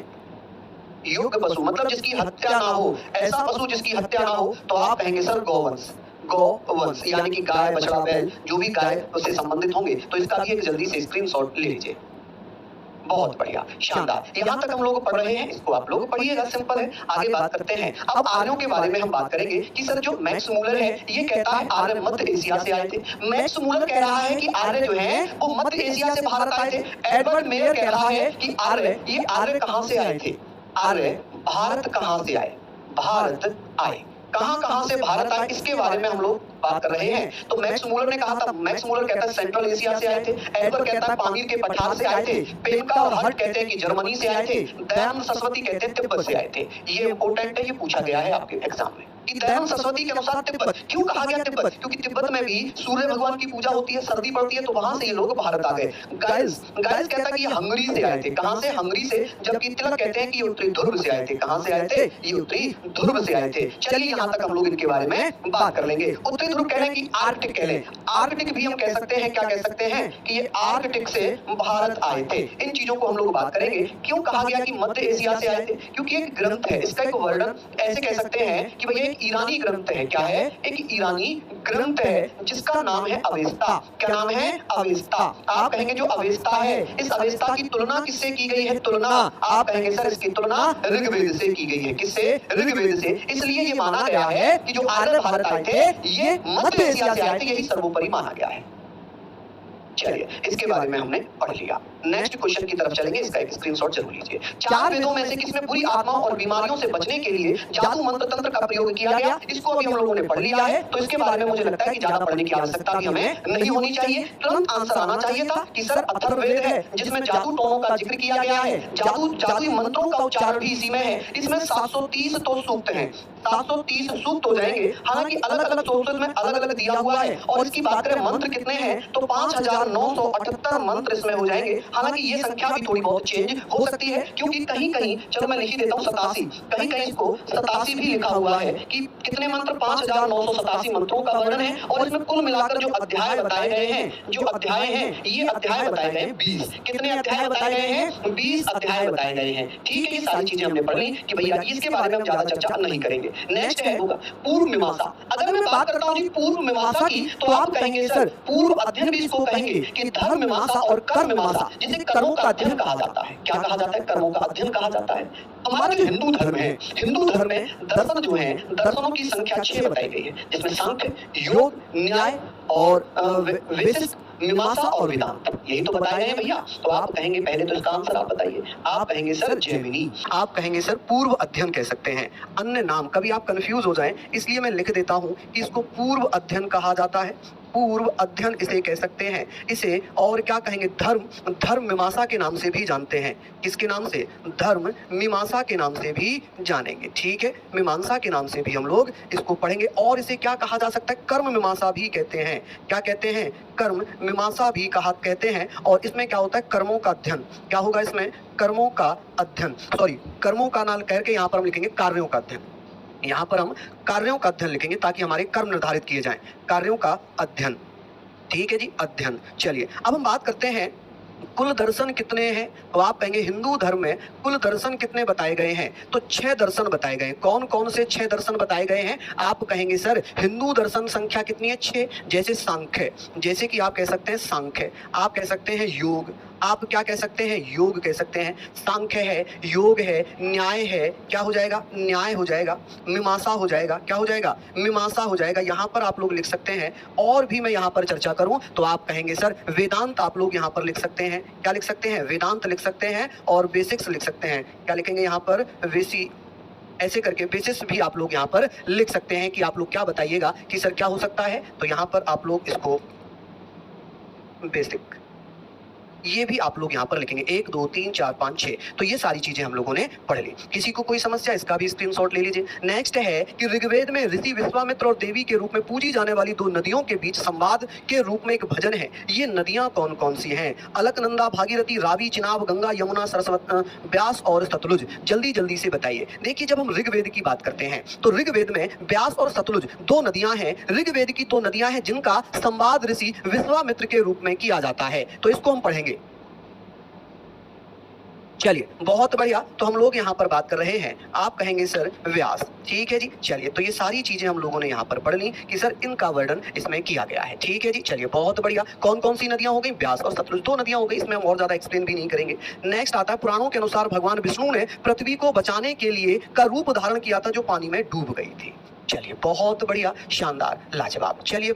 योग्य पशु मतलब जिसकी हत्या ना हो, ऐसा पशु जिसकी हत्या ना हो। तो आप कहेंगे सर गौवंश। गौवंश यानी कि गाय, बछड़ा, बैल, जो भी गाय उससे संबंधित होंगे। तो इसका भी एक जल्दी से स्क्रीनशॉट ले लीजिए। बहुत बढ़िया, शानदार। यहाँ तक हम लोग पढ़ रहे हैं, इसको आप लोग पढ़िएगा, सिंपल है। आगे बात करते हैं। अब आर्यों के बारे में हम बात करेंगे कि सर जो मैक्स मूलर है ये कहता है आर्य मध्य एशिया से आए थे। मैक्स मूलर कह रहा है कि आर्य जो है वो मध्य एशिया से भारत आए थे। एडवर्ड मेयर कह रहा है कि ये आर्य कहां से आए थे? आर्य भारत कहां से आए? भारत आए। कहां से भारत आए, इसके बारे में हम लोग बात कर रहे हैं। तो मैक्स मूलर ने कहा था, मैक्स मूलर कहता है सेंट्रल एशिया से आए थे। एडवर्ड कहता है पामीर के पठार से आए थे। पेमका और हर्ट कहते हैं कि जर्मनी से आए थे। दयानंद सरस्वती कहते हैं तिब्बत से आए थे। ये इंपॉर्टेंट है, ये पूछा गया है आपके एग्जाम में कि दयानंद सरस्वती के अनुसार तिब्बत। क्यों कहा गया तिब्बत? क्योंकि तिब्बत में भी सूर्य भगवान की पूजा होती है, सर्दी पड़ती है, तो वहां से ये लोग भारत आ गए। गाइस कहता है कि ये हंगरी से आए थे। कहां से? हंगरी से। जबकि तिलक कहते हैं कि ये उत्तरी ध्रुव से आए थे। कहां से आए थे? ये उत्तरी ध्रुव से आए थे। चलिए यहां तक हम लोग इनके बारे में बात कर लेंगे। उत्तरी ध्रुव कह रहे हैं कि आर्कटिक कह लें। आर्कटिक भी हम कह सकते हैं। क्या कह सकते हैं? कि ये आर्कटिक से भारत आए थे। इन चीजों को हम लोग बात करेंगे। क्यों कहा गया कि मध्य एशिया से आए थे? क्योंकि एक ग्रंथ है, इसका एक वर्णन ऐसे कह सकते हैं कि भैया एक ईरानी ग्रंथ है। क्या है? एक ईरानी ग्रंथ है जिसका नाम है अवेस्ता। क्या नाम है? अवेस्ता। आप कहेंगे जो अवेस्ता है, इस अवेस्ता की तुलना किससे की गई है? तुलना, आप कहेंगे सर इसकी तुलना ऋग्वेद से की गई है। किससे? ऋग्वेद से। इसलिए ये माना गया है कि जो आर्य भारत आए थे ये मध्य एशिया से आए थे, यही सर्वोपरि माना गया है। चलिए, इसके बारे में हमने पढ़ लिया। नेक्स्ट क्वेश्चन की तरफ चलेंगे, इसका एक स्क्रीनशॉट जरूर लीजिए। 4 वेदों में से किसमें बुरी आत्माओं और बीमारियों से बचने के लिए जादू मंत्र तंत्र का प्रयोग किया गया? इसको अभी हम लोगों ने पढ़ लिया है, तो इसके बारे में मुझे लगता है कि ज्यादा पढ़ने की आवश्यकता भी हमें नहीं होनी चाहिए। तुरंत आंसर आना चाहिए था कि सर अथर्ववेद है, जिसमें जादू टोनों का जिक्र किया गया है, जादुई मंत्रों का उच्चारण भी इसी में है। इसमें 730 तो सूक्त हैं, 730 सूक्त हो जाएंगे। हालांकि अलग अलग सोर्सेज में अलग अलग दिया हुआ है। और इसकी बात करें मंत्र कितने हैं, तो 5978 मंत्र इसमें हो जाएंगे। हालांकि ये संख्या भी थोड़ी बहुत चेंज हो सकती है, क्योंकि कहीं कहीं, चलो मैं लिख ही देता हूँ 87, कहीं कहीं इसको 87 भी लिखा हुआ है कि कितने मंत्र, 5987 मंत्रों का वर्णन है। और इसमें कुल मिलाकर जो अध्याय बताए गए हैं, जो अध्याय हैं, ये अध्याय बताए गए 20। कितने अध्याय बताए गए हैं? 20 अध्याय बताए गए हैं। ठीक है, ये सारी चीजें हमने पढ़ ली कि भैया इसके बारे में हम ज्यादा चर्चा नहीं करेंगे। नेक्स्ट है होगा पूर्व मीमांसा। अगर मैं बात करता हूँ जी पूर्व मीमांसा की, तो आप कहेंगे सर पूर्व अध्ययन भी इसको कहेंगे कि धर्म मीमांसा और कर्म मीमांसा, जिसे कर्मों का अध्ययन कहा जाता है। क्या कहा जाता है? कर्मों का अध्ययन कहा जाता है। हमारा जो हिंदू धर्म है, हिंदू धर्म में दर्शन जो है, दर्शनों की संख्या 6 बताई गई है, जिसमें सांख्य, योग, न्याय और वैशेषिक, मीमांसा और वेदांत, यही तो बताए गए हैं भैया। तो आप कहेंगे, पहले तो इसका आंसर आप बताइए। आप कहेंगे सर जैमिनी, आप कहेंगे सर पूर्व अध्ययन कह सकते हैं। अन्य नाम कभी आप कंफ्यूज हो जाएं, इसलिए मैं लिख देता हूं कि इसको पूर्व अध्ययन कहा जाता है। पूर्व अध्ययन इसे कह सकते हैं। इसे और क्या कहेंगे? धर्म मीमांसा के नाम से भी जानते हैं। किसके नाम से? धर्म मीमांसा के नाम से भी जानेंगे। ठीक है, मीमांसा के नाम से भी हम लोग इसको पढ़ेंगे। और इसे क्या कहा जा सकता है? कर्म मीमांसा भी कहते हैं। क्या कहते हैं? कर्म मीमांसा भी कहते हैं। और इसमें क्या होता है? कर्मों का अध्ययन। क्या होगा इसमें? कर्मों का अध्ययन, सॉरी कर्मों का नाम करके यहाँ पर हम लिखेंगे कार्यों का अध्ययन। यहाँ पर हम कार्यों का अध्ययन लिखेंगे ताकि हमारे कर्म निर्धारित किए जाएं। कार्यों का अध्ययन, ठीक है जी, अध्ययन। चलिए अब हम बात करते हैं कुल दर्शन कितने हैं। तो आप कहेंगे हिंदू धर्म में कुल दर्शन कितने बताए गए हैं? तो 6 दर्शन बताए गए। कौन कौन से 6 दर्शन बताए गए हैं? आप कहेंगे सर हिंदू दर्शन संख्या कितनी है? 6। जैसे सांख्य, जैसे कि आप कह सकते हैं सांख्य, आप कह सकते हैं योग, आप क्या कह सकते हैं? योग कह सकते हैं। सांख्य है, योग है, न्याय है, क्या हो जाएगा? न्याय हो जाएगा। मीमांसा हो जाएगा, क्या हो जाएगा? मीमांसा हो जाएगा। यहाँ पर आप लोग लिख सकते हैं। और भी मैं यहाँ पर चर्चा करूँ तो आप कहेंगे सर वेदांत, आप लोग यहाँ पर लिख सकते हैं। क्या लिख सकते हैं? वेदांत लिख सकते हैं। और बेसिक्स लिख सकते हैं। क्या लिखेंगे यहाँ पर? ऐसे करके बेसिस भी आप लोग यहाँ पर लिख सकते हैं कि आप लोग क्या बताइएगा कि सर क्या हो सकता है। तो यहाँ पर आप लोग इसको बेसिक, ये भी आप लोग यहाँ पर लिखेंगे। 1 2 3 4 5 6। तो ये सारी चीजें हम लोगों ने पढ़ ली। किसी को कोई समस्या, इसका भी स्क्रीनशॉट ले लीजिए। नेक्स्ट है कि ऋग्वेद में ऋषि विश्वामित्र और देवी के रूप में पूजी जाने वाली 2 नदियों के बीच संवाद के रूप में एक भजन है। ये नदियां कौन कौन सी हैं? अलकनंदा, भागीरथी, रावी, चिनाब, गंगा, यमुना, सरस्वती, ब्यास और सतलुज। जल्दी जल्दी से बताइए। देखिए जब हम ऋग्वेद की बात करते हैं तो ऋग्वेद में ब्यास और सतलुज 2 नदियां हैं। ऋग्वेद की 2 नदियां हैं जिनका संवाद ऋषि विश्वामित्र के रूप में किया जाता है। तो इसको हम पढ़ेंगे। चलिए बहुत बढ़िया। तो हम लोग यहाँ पर बात कर रहे हैं, आप कहेंगे सर व्यास, ठीक है जी। चलिए तो ये सारी चीजें हम लोगों ने यहाँ पर पढ़ ली कि सर इनका वर्णन इसमें किया गया है, ठीक है जी। चलिए बहुत बढ़िया। कौन कौन सी नदियां हो गई? ब्यास और सतलुज 2 नदियां हो गई। इसमें हम और ज्यादा एक्सप्लेन भी नहीं करेंगे। नेक्स्ट आता है पुराणों के अनुसार भगवान विष्णु ने पृथ्वी को बचाने के लिए का रूप धारण किया था जो पानी में डूब गई थी। चलिए बहुत बढ़िया, शानदार, लाजवाब। चलिए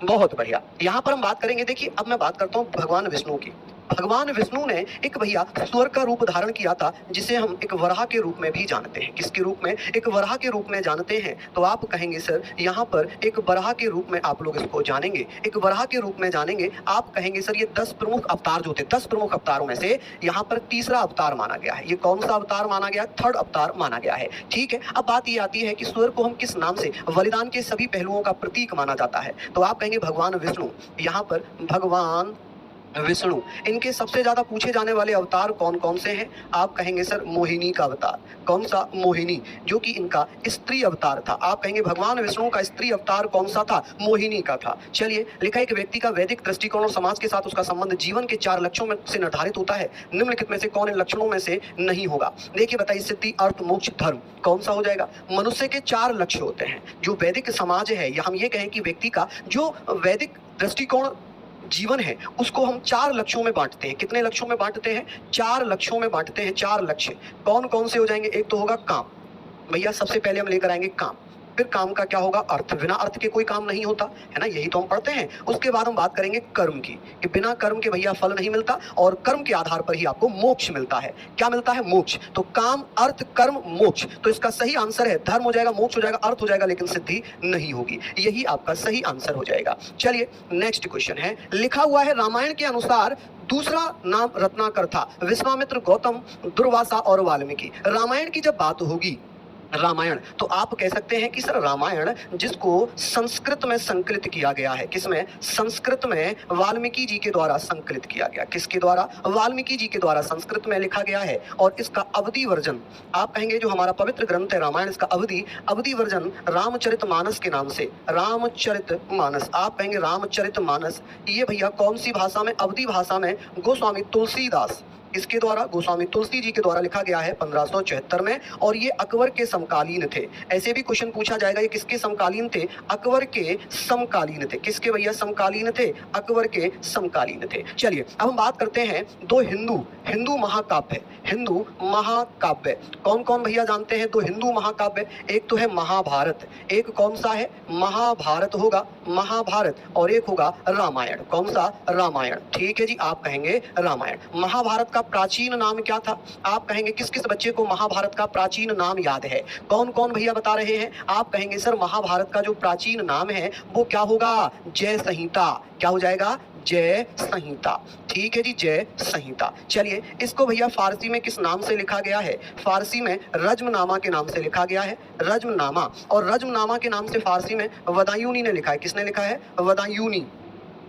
बहुत बढ़िया। यहाँ पर हम बात करेंगे। देखिए अब मैं बात करता हूँ भगवान विष्णु की। भगवान विष्णु ने एक भैया स्वर्ग का रूप धारण किया था जिसे हम एक वराह के रूप में भी जानते हैं। किसके रूप में? एक वराह के रूप में जानते हैं। तो आप कहेंगे सर यहाँ पर एक वराह के रूप में आप लोग इसको जानेंगे, एक वराह के रूप में जानेंगे। आप कहेंगे सर ये 10 प्रमुख अवतार जो थे, 10 प्रमुख अवतारों में से यहाँ पर तीसरा अवतार माना गया है। ये कौन सा अवतार माना गया? 3rd अवतार माना गया है, ठीक है। अब बात ये आती है कि स्वर्ग को हम किस नाम से? बलिदान के सभी पहलुओं का प्रतीक माना जाता है। तो आप कहेंगे भगवान विष्णु। यहाँ पर भगवान विष्णु, इनके सबसे ज्यादा पूछे जाने वाले अवतार कौन कौन से हैं? आप कहेंगे सर मोहिनी का अवतार। कौन सा? मोहिनी, जो कि इनका स्त्री अवतार था। आप कहेंगे भगवान विष्णु का स्त्री अवतार कौन सा था? मोहिनी का था। चलिए लिखा, एक व्यक्ति का वैदिक दृष्टिकोण और समाज के साथ उसका संबंध जीवन के 4 लक्ष्यों में से निर्धारित होता है। निम्नलिखित में से कौन इन लक्षणों में से नहीं होगा? देखिए बताइए, सिद्धि, अर्थ, मोक्ष, धर्म, कौन सा हो जाएगा? मनुष्य के 4 लक्ष्य होते हैं। जो वैदिक समाज है, या हम ये कहें कि व्यक्ति का जो वैदिक दृष्टिकोण जीवन है उसको हम 4 लक्ष्यों में बांटते हैं। कितने लक्ष्यों में बांटते हैं? 4 लक्ष्यों में बांटते हैं। 4 लक्ष्य कौन कौन से हो जाएंगे? एक तो होगा काम, भैया सबसे पहले हम लेकर आएंगे काम, फिर काम का क्या होगा, अर्थ। बिना अर्थ के कोई काम नहीं होता है ना, यही तो हम पढ़ते हैं। उसके बाद हम बात करेंगे कर्म की, कि बिना कर्म के भैया फल नहीं मिलता और कर्म के आधार पर ही आपको मोक्ष मिलता है। क्या मिलता है, मोक्ष। तो काम, अर्थ, कर्म, मोक्ष। तो इसका सही आंसर है धर्म हो जाएगा, मोक्ष हो जाएगा, अर्थ हो जाएगा, लेकिन सिद्धि नहीं होगी। यही आपका सही आंसर हो जाएगा। चलिए नेक्स्ट क्वेश्चन है, लिखा हुआ है रामायण के अनुसार दूसरा नाम रत्नाकर था, विश्वामित्र, गौतम, दुर्वासा और वाल्मीकि। रामायण की जब बात होगी, रामायण, तो आप कह सकते हैं कि सर रामायण जिसको संस्कृत में संकलित किया गया है, किसमें, संस्कृत में वाल्मीकि जी के द्वारा संकलित किया गया। किसके द्वारा, वाल्मीकि जी के द्वारा संस्कृत में लिखा गया है। और इसका अवधि वर्जन आप कहेंगे, जो हमारा पवित्र ग्रंथ है रामायण, इसका अवधि वर्जन रामचरितमानस के नाम से, रामचरितमानस, आप कहेंगे रामचरितमानस, ये भैया कौन सी भाषा में, अवधि भाषा में, गोस्वामी तुलसीदास, इसके द्वारा, गोस्वामी तुलसी जी के द्वारा लिखा गया है 1576 में। और ये अकबर के समकालीन थे। ऐसे भी क्वेश्चन पूछा जाएगा, ये किसके समकालीन थे, अकबर के समकालीन थे। किसके भैया समकालीन थे, अकबर के समकालीन थे। चलिए अब हम बात करते हैं दो हिंदू महाकाव्य, हिंदू महाकाव्य कौन कौन भैया जानते हैं, दो हिंदू महाकाव्य, एक तो है महाभारत, एक कौन सा है, महाभारत होगा, महाभारत, और एक होगा रामायण। कौन सा, रामायण, ठीक है जी, आप कहेंगे रामायण। महाभारत का प्राचीन नाम क्या था, आप कहेंगे, किस किस बच्चे को महाभारत का प्राचीन नाम याद है, कौन कौन भैया बता रहे हैं, आप कहेंगे सर महाभारत का जो प्राचीन नाम है वो क्या होगा, जय संहिता। क्या हो जाएगा, जय संहिता, ठीक है जी, जय संहिता। चलिए इसको भैया फारसी में किस नाम से लिखा गया है, फारसी में रज्मनामा के नाम से लिखा गया है, रज्मनामा। और रज्मनामा के नाम से फारसी में वदायूनी ने लिखा है, किसने लिखा है, वदायूनी,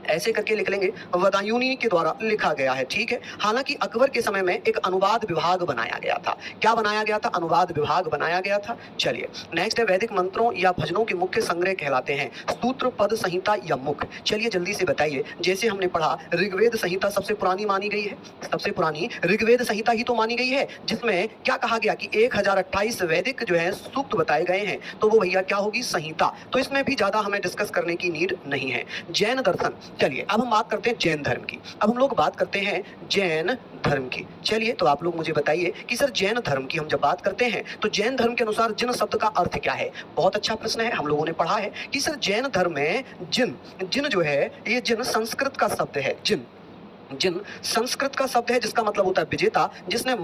ऐसे करके लिख लेंगे, वदायूनी के द्वारा लिखा गया है, ठीक है। हालांकि अकबर के समय में एक अनुवाद विभाग बनाया गया था। क्या बनाया गया था, अनुवाद विभाग बनाया गया था। चलिए नेक्स्ट है, वैदिक मंत्रों या भजनों के मुख्य संग्रह कहलाते हैं सूत्र, पद, संहिता या मुख। चलिए जल्दी से बताइए, जैसे हमने पढ़ा ऋग्वेद संहिता सबसे पुरानी मानी गई है, सबसे पुरानी ऋग्वेद संहिता ही तो मानी गई है, जिसमें क्या कहा गया कि 1028 वैदिक जो है सूक्त बताए गए हैं, तो वो भैया क्या होगी, संहिता। तो इसमें भी ज्यादा हमें डिस्कस करने की नीड नहीं है। जैन दर्शन, चलिए अब हम बात करते हैं जैन धर्म की। अब हम लोग बात करते हैं जैन धर्म की। चलिए तो आप लोग मुझे बताइए कि सर जैन धर्म की हम जब बात करते हैं तो जैन धर्म के अनुसार जिन शब्द का अर्थ क्या है। बहुत अच्छा प्रश्न है, हम लोगों ने पढ़ा है कि सर जैन धर्म में जिन जो है, ये जिन संस्कृत का शब्द है, जिन संस्कृत का शब्द है, जिसका मतलब होता है विजेता, जिसने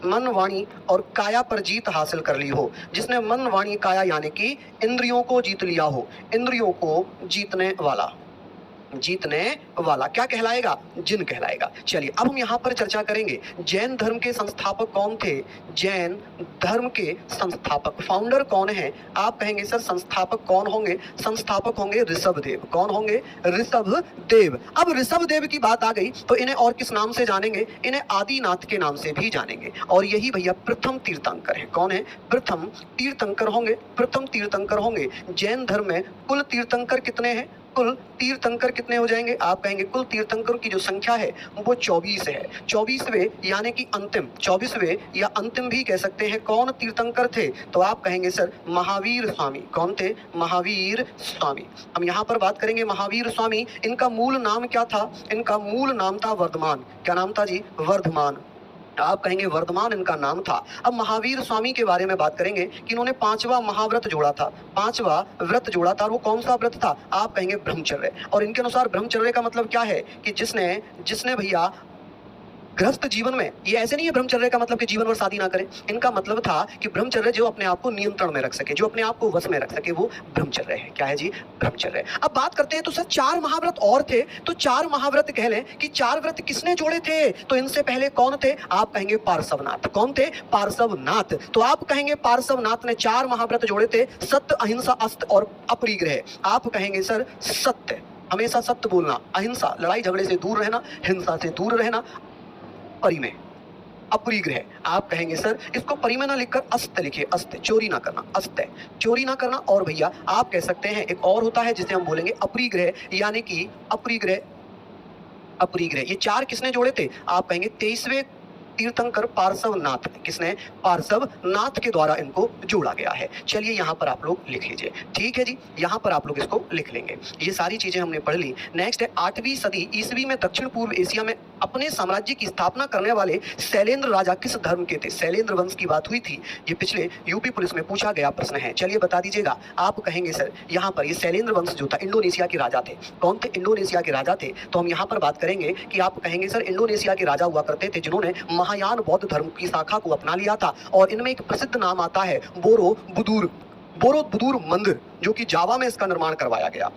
मन वाणी और काया पर जीत हासिल कर ली हो, जिसने मन वाणी काया यानी कि इंद्रियों को जीत लिया हो, इंद्रियों को जीतने वाला क्या कहलाएगा, जिन कहलाएगा। चलिए अब हम यहाँ पर चर्चा करेंगे जैन धर्म के संस्थापक कौन थे। जैन धर्म के संस्थापक, फाउंडर कौन है, आप कहेंगे सर संस्थापक कौन होंगे, संस्थापक होंगे ऋषभदेव। कौन होंगे, ऋषभदेव। अब ऋषभदेव की बात आ गई तो इन्हें और किस नाम से जानेंगे, इन्हें आदिनाथ के नाम से भी जानेंगे। और यही भैया प्रथम तीर्थंकर है। कौन है, प्रथम तीर्थंकर होंगे, प्रथम तीर्थंकर होंगे। जैन धर्म में कुल तीर्थंकर कितने हैं, कुल तीर्थंकर कितने हो जाएंगे, आप कहेंगे कुल तीर्थंकर की जो संख्या है वो 24 है। 24वें यानी कि अंतिम, 24वें या अंतिम भी कह सकते हैं। कौन तीर्थंकर थे, तो आप कहेंगे सर महावीर स्वामी। कौन थे, महावीर स्वामी। हम यहाँ पर बात करेंगे महावीर स्वामी। इनका मूल नाम क्या था, इनका मूल नाम था वर्धमान। क्या नाम था जी, वर्धमान। आप कहेंगे वर्धमान इनका नाम था। अब महावीर स्वामी के बारे में बात करेंगे कि इन्होंने 5वां महाव्रत जोड़ा था, 5वां व्रत जोड़ा था। और वो कौन सा व्रत था, आप कहेंगे ब्रह्मचर्य। और इनके अनुसार ब्रह्मचर्य का मतलब क्या है कि जिसने भैया गृहस्थ जीवन में, ये ऐसे नहीं है ब्रह्मचर्य का मतलब कि जीवन भर शादी ना करें। इनका मतलब था कि ब्रह्मचर्य जो अपने आप को नियंत्रण में रख सके, जो अपने आप को वश में रख सके, वो ब्रह्मचर्य है। क्या है जी, ब्रह्मचर्य। अब बात करते हैं तो सर 4 महाव्रत और थे, तो 4 महाव्रत कह लें कि 4 व्रत किसने जोड़े थे, तो इनसे पहले कौन थे, आप कहेंगे पार्श्वनाथ। कौन थे, पार्श्वनाथ। तो आप कहेंगे पार्श्वनाथ ने 4 महाव्रत जोड़े थे, सत्य, अहिंसा, अस्त और अपरिग्रह। आप कहेंगे सर सत्य, हमेशा सत्य बोलना, अहिंसा, लड़ाई झगड़े से दूर रहना, हिंसा से दूर रहना, परिमेय, अपरिग्रह। आप कहेंगे सर इसको परिमेय ना लिखकर अस्त लिखिए, अस्त, चोरी ना करना, अस्त, चोरी ना करना। और भैया आप कह सकते हैं एक और होता है जिसे हम बोलेंगे अपरिग्रह, यानी कि अपरिग्रह। ये 4 किसने जोड़े थे, आप कहेंगे 23वें तीर्थंकर पार्श्वनाथ, किसने, पार्श्वनाथ के द्वारा इनको जोड़ा गया है। चलिए यहाँ पर आप लोग लिख लीजिए, ठीक है जी, यहाँ पर आप लोग इसको लिख लेंगे। ये सारी चीजें हमने पढ़ ली। नेक्स्ट है 8वीं सदी ईस्वी में दक्षिण पूर्व एशिया में अपने साम्राज्य की स्थापना करने वाले शैलेंद्र राजा किस धर्म के थे? शैलेंद्र वंश की बात हुई थी। ये पिछले यूपी पुलिस में पूछा गया प्रश्न है। चलिए बता दीजिएगा। आप कहेंगे सर यहाँ पर ये शैलेंद्र वंश जो था इंडोनेशिया के राजा थे। कौन थे? इंडोनेशिया के राजा थे। तो हम यहाँ पर बात करेंगे कि आप कहेंगे सर इंडोनेशिया के राजा हुआ करते थे जिन्होंने महायान बौद्ध धर्म की शाखा को अपना लिया था, और इनमें एक प्रसिद्ध नाम आता है बोरोबुदुर मंदिर, जो कि जावा में इसका निर्माण करवाया गया,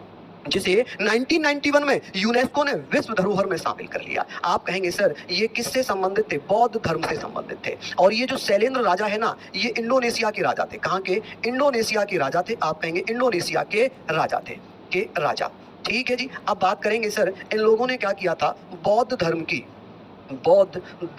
जिसे 1991 में यूनेस्को ने विश्व धरोहर में शामिल कर लिया। आप कहेंगे सर ये किससे संबंधित थे? बौद्ध धर्म से संबंधित थे। और ये जो शैलेंद्र राजा है ना, ये इंडोनेशिया के राजा थे। कहाँ के? इंडोनेशिया के राजा थे। आप कहेंगे इंडोनेशिया के राजा थे, के राजा। ठीक है जी। अब बात करेंगे सर इन लोगों ने क्या किया था? बौद्ध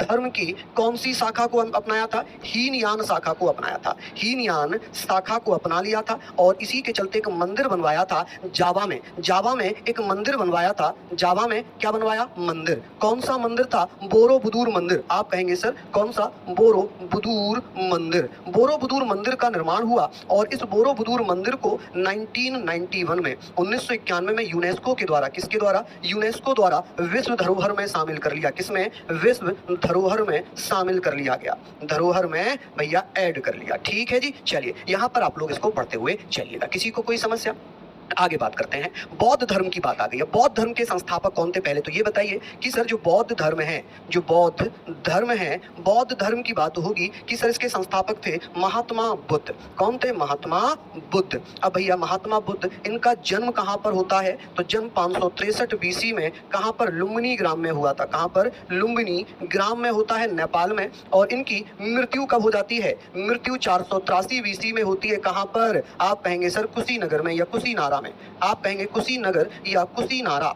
धर्म की कौन सी शाखा को अपनाया था? हीनयान शाखा को अपनाया था। हीनयान शाखा को अपना लिया था, और इसी के चलते एक मंदिर बनवाया था जावा में। जावा में एक मंदिर बनवाया था। जावा में क्या बनवाया? मंदिर। कौन सा मंदिर था? बोरोबुदुर मंदिर। आप कहेंगे सर कौन सा? बोरोबुदुर मंदिर। बोरोबुदुर मंदिर का निर्माण हुआ, और इस बोरोबुदुर मंदिर को 1991 में यूनेस्को के द्वारा, किसके द्वारा? यूनेस्को द्वारा विश्व धरोहर में शामिल कर लिया। किसमें? विश्व धरोहर में शामिल कर लिया गया। धरोहर में भैया ऐड कर लिया। ठीक है जी। चलिए यहां पर आप लोग इसको पढ़ते हुए चलिएगा। किसी को कोई समस्या? आगे बात करते हैं। बौद्ध धर्म की बात आ गई है। बौद्ध धर्म के संस्थापक कौन थे? पहले तो ये बताइए कि सर जो बौद्ध धर्म है, बौद्ध धर्म की बात होगी कि सर इसके संस्थापक थे महात्मा बुद्ध। कौन थे? महात्मा बुद्ध। अब भैया महात्मा बुद्ध, इनका जन्म कहां पर होता है? तो जन्म 563 BC में कहां पर? लुम्बिनी ग्राम में हुआ था। कहां पर? लुम्बिनी ग्राम में होता है, नेपाल में। और इनकी मृत्यु कब हो जाती है? मृत्यु 483 BC में होती है। कहां पर? आप कहेंगे सर कुशीनगर में या कुशीनारा में। आप कहेंगे कुशीनगर या कुशीनारा।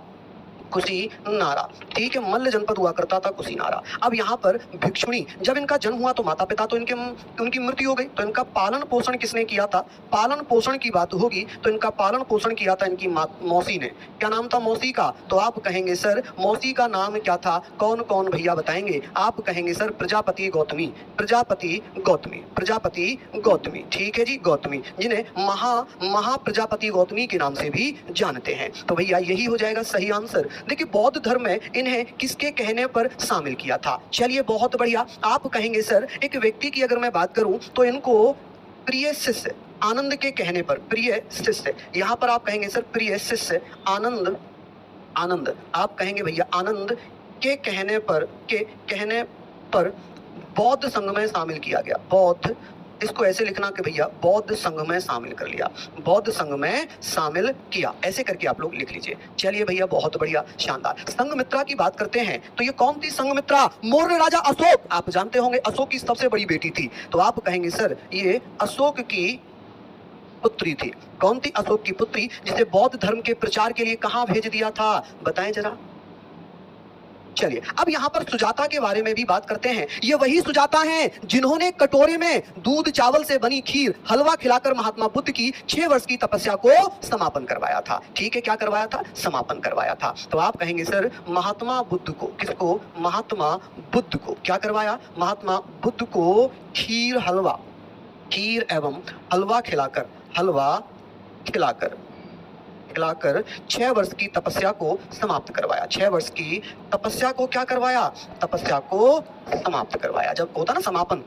ठीक है। मल्ल जनपद हुआ करता था कुशीनारा। अब यहाँ पर भिक्षुणी, जब इनका जन्म हुआ तो माता पिता तो उनकी मृत्यु हो गई, तो इनका पालन पोषण किसने किया था? पालन पोषण की बात होगी तो इनका पालन पोषण किया था इनकी मौसी ने। क्या नाम था मौसी का? तो आप कहेंगे सर मौसी का नाम क्या था? कौन कौन भैया बताएंगे? आप कहेंगे सर प्रजापति गौतमी। ठीक है जी, गौतमी, जिन्हें महा प्रजापति गौतमी के नाम से भी जानते हैं। तो भैया यही हो जाएगा सही आंसर। देखिए बौद्ध धर्म में इन्हें किसके कहने पर शामिल किया था? चलिए बहुत बढ़िया। आप कहेंगे सर एक व्यक्ति की अगर मैं बात करूं तो इनको प्रिय शिष्य आनंद के कहने पर, प्रिय शिष्य, यहाँ पर आप कहेंगे सर प्रिय शिष्य आनंद, आप कहेंगे भैया आनंद के कहने पर बौद्ध संघ में शामिल किया गया। बौद्ध, इसको ऐसे लिखना कि भैया बौद्ध संघ में शामिल कर लिया, बौद्ध संघ में शामिल किया, ऐसे करके आप लोग लिख लीजिए। चलिए भैया बहुत बढ़िया, शानदार। संघमित्रा की बात करते हैं तो ये कौन थी संघमित्रा? मौर्य राजा अशोक, आप जानते होंगे अशोक की सबसे बड़ी बेटी थी। तो आप कहेंगे सर ये अशोक की पुत्री थी। कौन थी? अशोक की पुत्री, जिसे बौद्ध धर्म के प्रचार के लिए कहां भेज दिया था? बताएं जरा। चलिए अब यहाँ पर सुजाता के बारे में भी बात करते हैं। ये वही सुजाता हैं जिन्होंने कटोरे में दूध चावल से बनी खीर हलवा खिलाकर महात्मा बुद्ध की 6 वर्ष की तपस्या को समापन करवाया था। ठीक है, क्या करवाया था? समापन करवाया था। तो आप कहेंगे सर महात्मा बुद्ध को, किसको? महात्मा बुद्ध को क्या करवाया? महात्मा बुद्ध को खीर एवं हलवा खिलाकर 6 वर्ष की तपस्या को समाप्त करवाया। 6 वर्ष की तपस्या को क्या करवाया? तपस्या को समाप्त करवाया। जब होता ना समापन,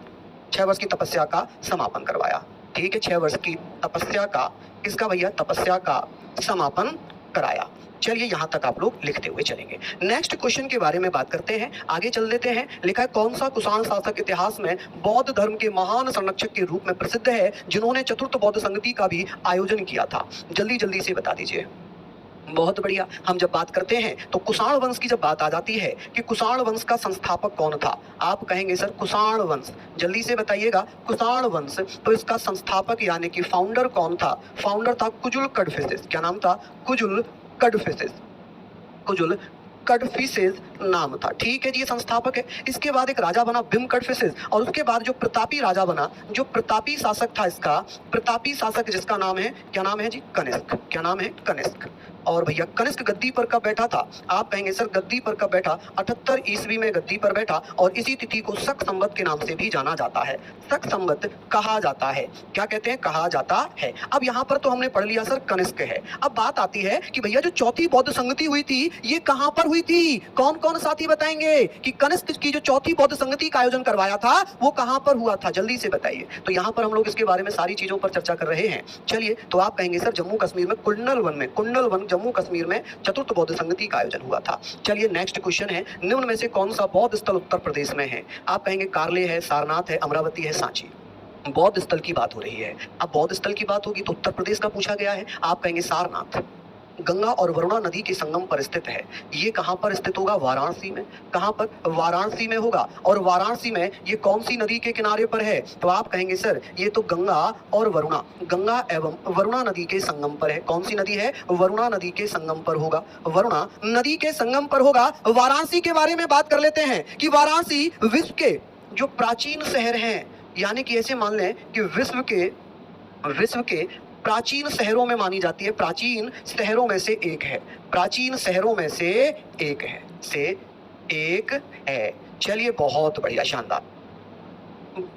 6 वर्ष की तपस्या का समापन करवाया। ठीक है, 6 वर्ष की तपस्या का, किसका भैया? तपस्या का समापन कराया। चलिए यहां तक आप लोग लिखते हुए चलेंगे। नेक्स्ट क्वेश्चन के बारे में बात करते हैं, आगे चल देते हैं। लिखा है कौन सा कुषाण शासक इतिहास में बौद्ध धर्म के महान संरक्षक के रूप में प्रसिद्ध है, जिन्होंने चतुर्थ बौद्ध संगति का भी आयोजन किया था? जल्दी से बता दीजिए। बहुत बढ़िया। हम जब बात करते हैं तो कुषाण वंश की जब बात आ जाती है कि कुषाण वंश का संस्थापक कौन था? आप कहेंगे सर कुषाण वंश, जल्दी से बताइएगा। कुषाण वंश, तो इसका संस्थापक यानी कि फाउंडर कौन था? फाउंडर था कुजुल कडफिसेस। क्या नाम था? कुजुल कडफिसेस नाम था। ठीक है जी, ये संस्थापक है। इसके बाद एक राजा बना भीम कडफिसेस, और उसके बाद जो प्रतापी राजा बना, जो प्रतापी शासक था इसका, प्रतापी शासक जिसका नाम है, क्या नाम है जी? कनिष्क। क्या नाम है? कनिष्क। और भैया कनिष्क गद्दी पर कब बैठा था? आप कहेंगे सर गद्दी पर कब बैठा? 78 ईस्वी में गद्दी पर बैठा और इसी तिथि को शक संवत के नाम से भी जाना जाता है। शक संवत कहा जाता है, क्या कहते हैं? कहा जाता है। अब यहाँ पर तो हमने पढ़ लिया सर कनिष्क है। अब बात आती है कि भैया जो चौथी बौद्ध संगति हुई थी ये कहां पर हुई थी? कौन कौन साथी बताएंगे कि कनिष्क की जो चौथी बौद्ध संगति का आयोजन करवाया था वो कहां पर हुआ था? जल्दी से बताइए। तो यहाँ पर हम लोग इसके बारे में सारी चीजों पर चर्चा कर रहे हैं। चलिए, तो आप कहेंगे सर जम्मू कश्मीर में कुंडल वन जम्मू कश्मीर में चतुर्थ बौद्ध संगति का आयोजन हुआ था। चलिए नेक्स्ट क्वेश्चन है, निम्न में से कौन सा बौद्ध स्थल उत्तर प्रदेश में है? आप कहेंगे कार्ले है, सारनाथ है, अमरावती है, सांची। बौद्ध स्थल की बात हो रही है। अब बौद्ध स्थल की बात होगी तो उत्तर प्रदेश का पूछा गया है। आप कहेंगे सारनाथ। गंगा और वरुणा नदी के संगम पर स्थित है। ये कहां पर स्थित होगा? वाराणसी में। कहां पर? वाराणसी में होगा। और वाराणसी में ये कौन सी नदी के किनारे पर है? तो आप कहेंगे सर ये तो गंगा और वरुणा, गंगा एवं वरुणा नदी के संगम पर है। कौन सी नदी है? वरुणा नदी के संगम पर होगा। वरुणा नदी के संगम पर होगा। वाराणसी के बारे में बात कर लेते हैं कि वाराणसी विश्व के जो प्राचीन शहर हैं, यानी कि ऐसे मान लें कि विश्व के प्राचीन शहरों में मानी जाती है। प्राचीन शहरों में से एक है। प्राचीन शहरों में से एक है। चलिए बहुत बढ़िया, शानदार,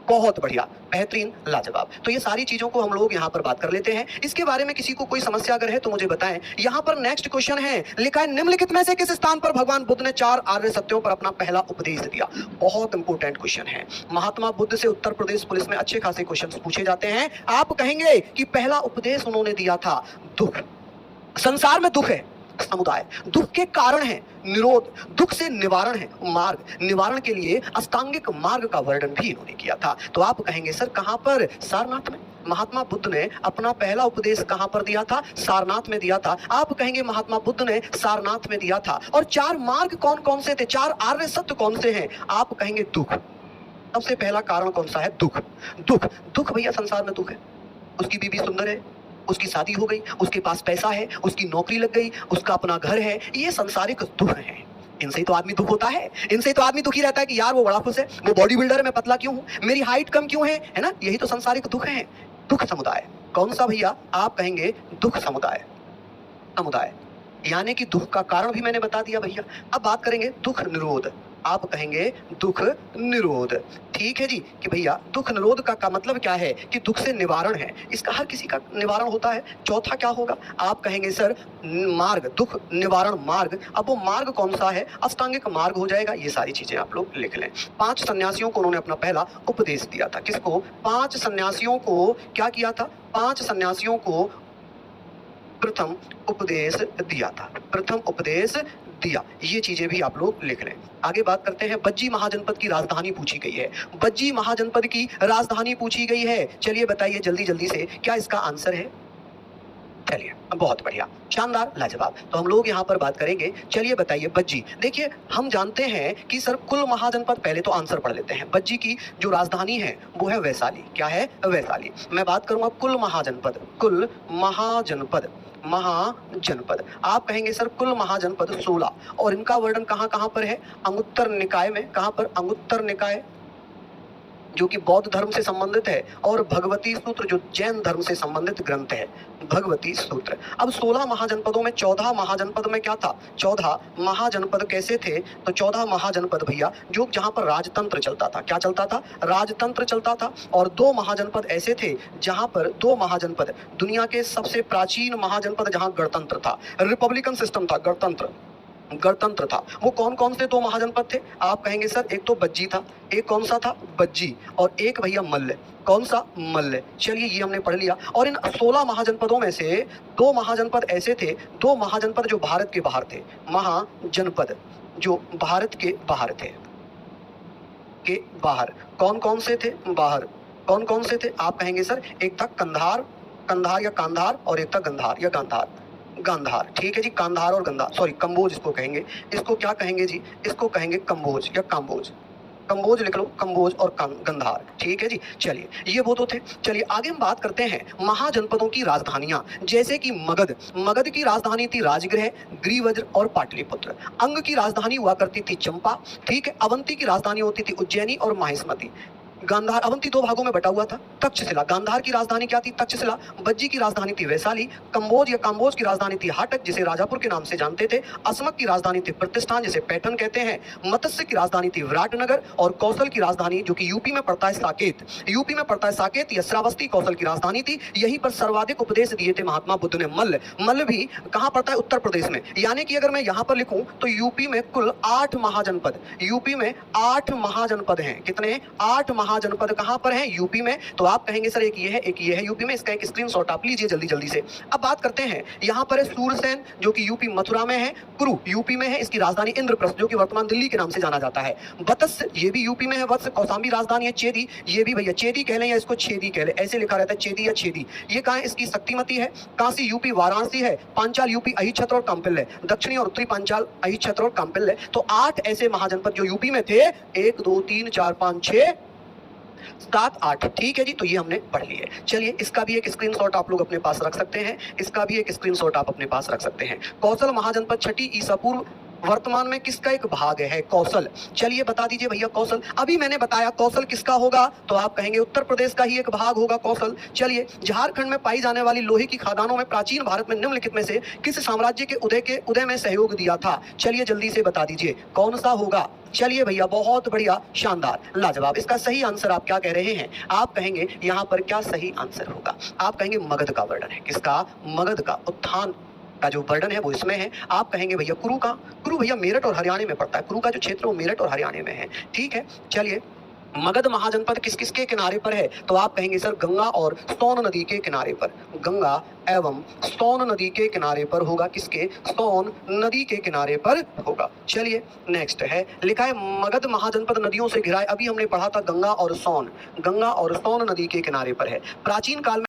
बहुत बढ़िया, बेहतरीन, लाजवाब। तो ये सारी चीजों को हम लोग यहाँ पर बात कर लेते हैं। इसके बारे में किसी को कोई समस्या अगर है तो मुझे बताएं। यहाँ पर नेक्स्ट क्वेश्चन है, लिखा है निम्नलिखित में से किस स्थान पर भगवान बुद्ध ने 4 आर्य सत्यों पर अपना पहला उपदेश दिया? बहुत इंपॉर्टेंट क्वेश्चन है। महात्मा बुद्ध से उत्तर प्रदेश पुलिस में अच्छे खासे क्वेश्चन पूछे जाते हैं। आप कहेंगे कि पहला उपदेश उन्होंने दिया था दुख। संसार में दुख है, समुदाय, दुख के कारण है निरोध, दुख से निवारण है मार्ग, निवारण के लिए अष्टांगिक मार्ग का वर्णन भी इन्होंने किया था। तो आप कहेंगे सर कहां पर? सारनाथ में। महात्मा बुद्ध ने अपना पहला उपदेश कहां पर दिया था? सारनाथ में दिया था। आप कहेंगे महात्मा बुद्ध ने सारनाथ में दिया था। और 4 मार्ग कौन कौन से थे? 4 आर्य सत्य कौन से हैं? आप कहेंगे दुख। सबसे पहला कारण कौन सा है? दुख भैया, संसार में दुख है। उसकी बीवी सुंदर है, उसकी शादी हो गई, उसके पास पैसा है, उसकी नौकरी लग गई, उसका अपना घर है, ये सांसारिक दुख है। इनसे ही तो आदमी दुख होता है। इनसे ही तो आदमी दुखी रहता है कि यार वो बड़ा खुश है, वो बॉडी बिल्डर है, मैं पतला क्यों हूं, मेरी हाइट कम क्यों है ना? यही तो सांसारिक दुख है। दुख समुदाय कौन सा भैया? आप कहेंगे दुख समुदाय, यानी कि दुख का कारण भी मैंने बता दिया भैया। अब बात करेंगे दुख निरोध। आप कहेंगे दुख निरोध, ठीक है जी, कि भैया दुख निरोध का मतलब क्या है? कि दुख से निवारण है। इसका हर किसी का निवारण होता है। चौथा क्या होगा? आप कहेंगे सर मार्ग, दुख निवारण मार्ग। अब वो मार्ग कौन सा है? अष्टांगिक मार्ग हो जाएगा। ये सारी चीजें आप लोग लिख लें। 5 सन्यासियों को उन्होंने अपना पहला उपदेश दिया था। किसको? 5 सन्यासियों को क्या किया था? 5 सन्यासियों को प्रथम उपदेश दिया था। प्रथम उपदेश दिया। ये चीजें भी आप लोग लिख लें। आगे बात करते हैं, बज्जी महाजनपद की राजधानी पूछी गई है। बज्जी महाजनपद की राजधानी पूछी गई है। चलिए बताइए जल्दी जल्दी से, क्या इसका आंसर है? चलिए, बहुत बढ़िया, शानदार, लाजवाब। तो हम लोग यहाँ पर बात करेंगे। चलिए बताइए बज्जी। देखिए हम जानते हैं कि सर कुल महाजनपद, पहले तो आंसर पढ़ लेते हैं। बज्जी की जो राजधानी है वो है वैशाली। क्या है? वैशाली। मैं बात करूंगा कुल महाजनपद, महाजनपद। आप कहेंगे सर कुल महाजनपद 16। और इनका वर्णन कहां कहां पर है? अंगुत्तर निकाय में। कहां पर? अंगुत्तर निकाय, जो कि बौद्ध धर्म से संबंधित है, और भगवती सूत्र जो जैन धर्म से संबंधित ग्रंथ है, भगवती सूत्र। अब 16 महाजनपदों में 14 महाजनपद में क्या था? 14 महाजनपद कैसे थे? तो 14 महाजनपद भैया जो जहां पर राजतंत्र चलता था। क्या चलता था? राजतंत्र चलता था। और 2 महाजनपद ऐसे थे जहां पर 2 महाजनपद, दुनिया के सबसे प्राचीन महाजनपद जहां गणतंत्र था, रिपब्लिकन सिस्टम था, गणतंत्र था। वो कौन कौन से 2 महाजनपद थे? आप कहेंगे सर एक तो बज्जी था, एक कौन सा था? बज्जी, और एक भैया मल्ल। कौन सा? मल्ल। चलिए ये हमने पढ़ लिया। और इन 16 महाजनपदों में से 2 महाजनपद ऐसे थे, 2 महाजनपद जो भारत के बाहर थे, महाजनपद जो भारत के बाहर थे, के बाहर कौन कौन से थे? बाहर कौन कौन से थे? आप कहेंगे सर एक था कंधार या कांधार, और एक था गंधार या गांधार। ठीक है जी, कांधार और गंधार, सॉरी कंबोज इसको कहेंगे। इसको क्या कहेंगे जी? इसको कहेंगे कंबोज या काम्बोज। कंबोज लिख लो, कंबोज और गंधार। ठीक है जी। चलिए ये वो तो थे। चलिए आगे हम बात करते हैं महाजनपदों की राजधानियां, जैसे कि मगध की राजधानी थी राजगृह, ग्रीवज्र और पाटलिपुत्र। अंग की राजधानी हुआ करती थी चंपा। ठीक है। अवंती की राजधानी होती थी उज्जैनी और माहिष्मती। गांधार, अवंती दो भागों में बटा हुआ था। तक्षशिला, गांधार की राजधानी क्या थी? तक्षशिला। बज्जी की राजधानी थी वैशाली। कंबोज या काम्बोज की राजधानी थी हाटक, जिसे राजापुर के नाम से जानते थे। असमक की राजधानी थी प्रतिष्ठान, जिसे पैठन कहते हैं। मत्स्य की राजधानी थी विराटनगर। और कौशल की राजधानी, जो कि यूपी में पड़ता है, साकेत। यूपी में पड़ता है साकेत या श्रावस्ती, कौशल की राजधानी थी। यहीं पर सर्वाधिक उपदेश दिए थे महात्मा बुद्ध ने। मल्ल, मल्ल भी कहां पड़ता है? उत्तर प्रदेश में। यानी कि अगर मैं यहां पर लिखूं तो यूपी में कुल 8 महाजनपद, यूपी में 8 महाजनपद हैं। कितने? 8 महाजनपद कहां पर हैं? यूपी में। तो आप कहेंगे सर एक ये है, एक ये है यूपी में। इसका एक स्क्रीनशॉट आप लीजिए जल्दी जल्दी से। अब बात करते हैं, यहां पर है सूरसेन, जो कि यूपी मथुरा में है। कुरु यूपी में है, इसकी राजधानी इंद्रप्रस्थ, जो कि वर्तमान दिल्ली के नाम से जाना जाता है। वत्स, ये भी यूपी में है। वत्स, कौशाम्बी राजधानी है। चेदी, ये भी भैया चेदी कह लें या इसको छेदी कह लें, ऐसे लिखा रहता है, चेदी या छेदी। ये कहां है? इसकी शक्तिमती है। काशी यूपी वाराणसी है। पांचाल यूपी अहिच्छत्र और काम्पिल है। दक्षिणी और उत्तरी पांचाल अहिच्छत्र और काम्पिल है। तो 8 ऐसे महाजनपद जो यूपी में थे, 1 2 3 4 5 6 7 8, ठीक है जी। तो ये हमने पढ़ लिए। चलिए इसका भी एक स्क्रीनशॉट आप लोग अपने पास रख सकते हैं। इसका भी एक स्क्रीनशॉट आप अपने पास रख सकते हैं। कौशल महाजनपद 6ठी ईसा पूर्व वर्तमान में किसका एक भाग है? कौशल। चलिए बता दीजिए भैया कौशल। अभी मैंने बताया कौशल किसका होगा, तो आप कहेंगे उत्तर प्रदेश का ही एक भाग होगा कौशल। चलिए, झारखंड में पाई जाने वाली लोहे की खदानों में प्राचीन भारत में निम्नलिखित में से किस साम्राज्य के उदय में सहयोग दिया था? चलिए जल्दी से बता दीजिए कौन सा होगा। चलिए भैया, बहुत बढ़िया, शानदार, लाजवाब। इसका सही आंसर आप क्या कह रहे हैं? आप कहेंगे यहां पर क्या सही आंसर होगा? आप कहेंगे मगध का वर्णन है। किसका? मगध का उत्थान का जो वर्णन है वो इसमें है। आप कहेंगे भैया कुरु का। कुरु भैया मेरठ और हरियाणा में पड़ता है। कुरु का जो क्षेत्र वो मेरठ और हरियाणा में है, ठीक है। चलिए, मगध महाजनपद किस किस के किनारे पर है? तो आप कहेंगे सर गंगा और सोन नदी के किनारे पर। गंगा एवं सोन नदी के किनारे पर होगा। किसके? सोन नदी के किनारे पर होगा। चलिए नेक्स्ट है, लिखा है मगध महाजनपद नदियों से घिरा है। अभी हमने पढ़ा था गंगा और सोन, गंगा और सोन नदी के किनारे पर है। प्राचीन काल में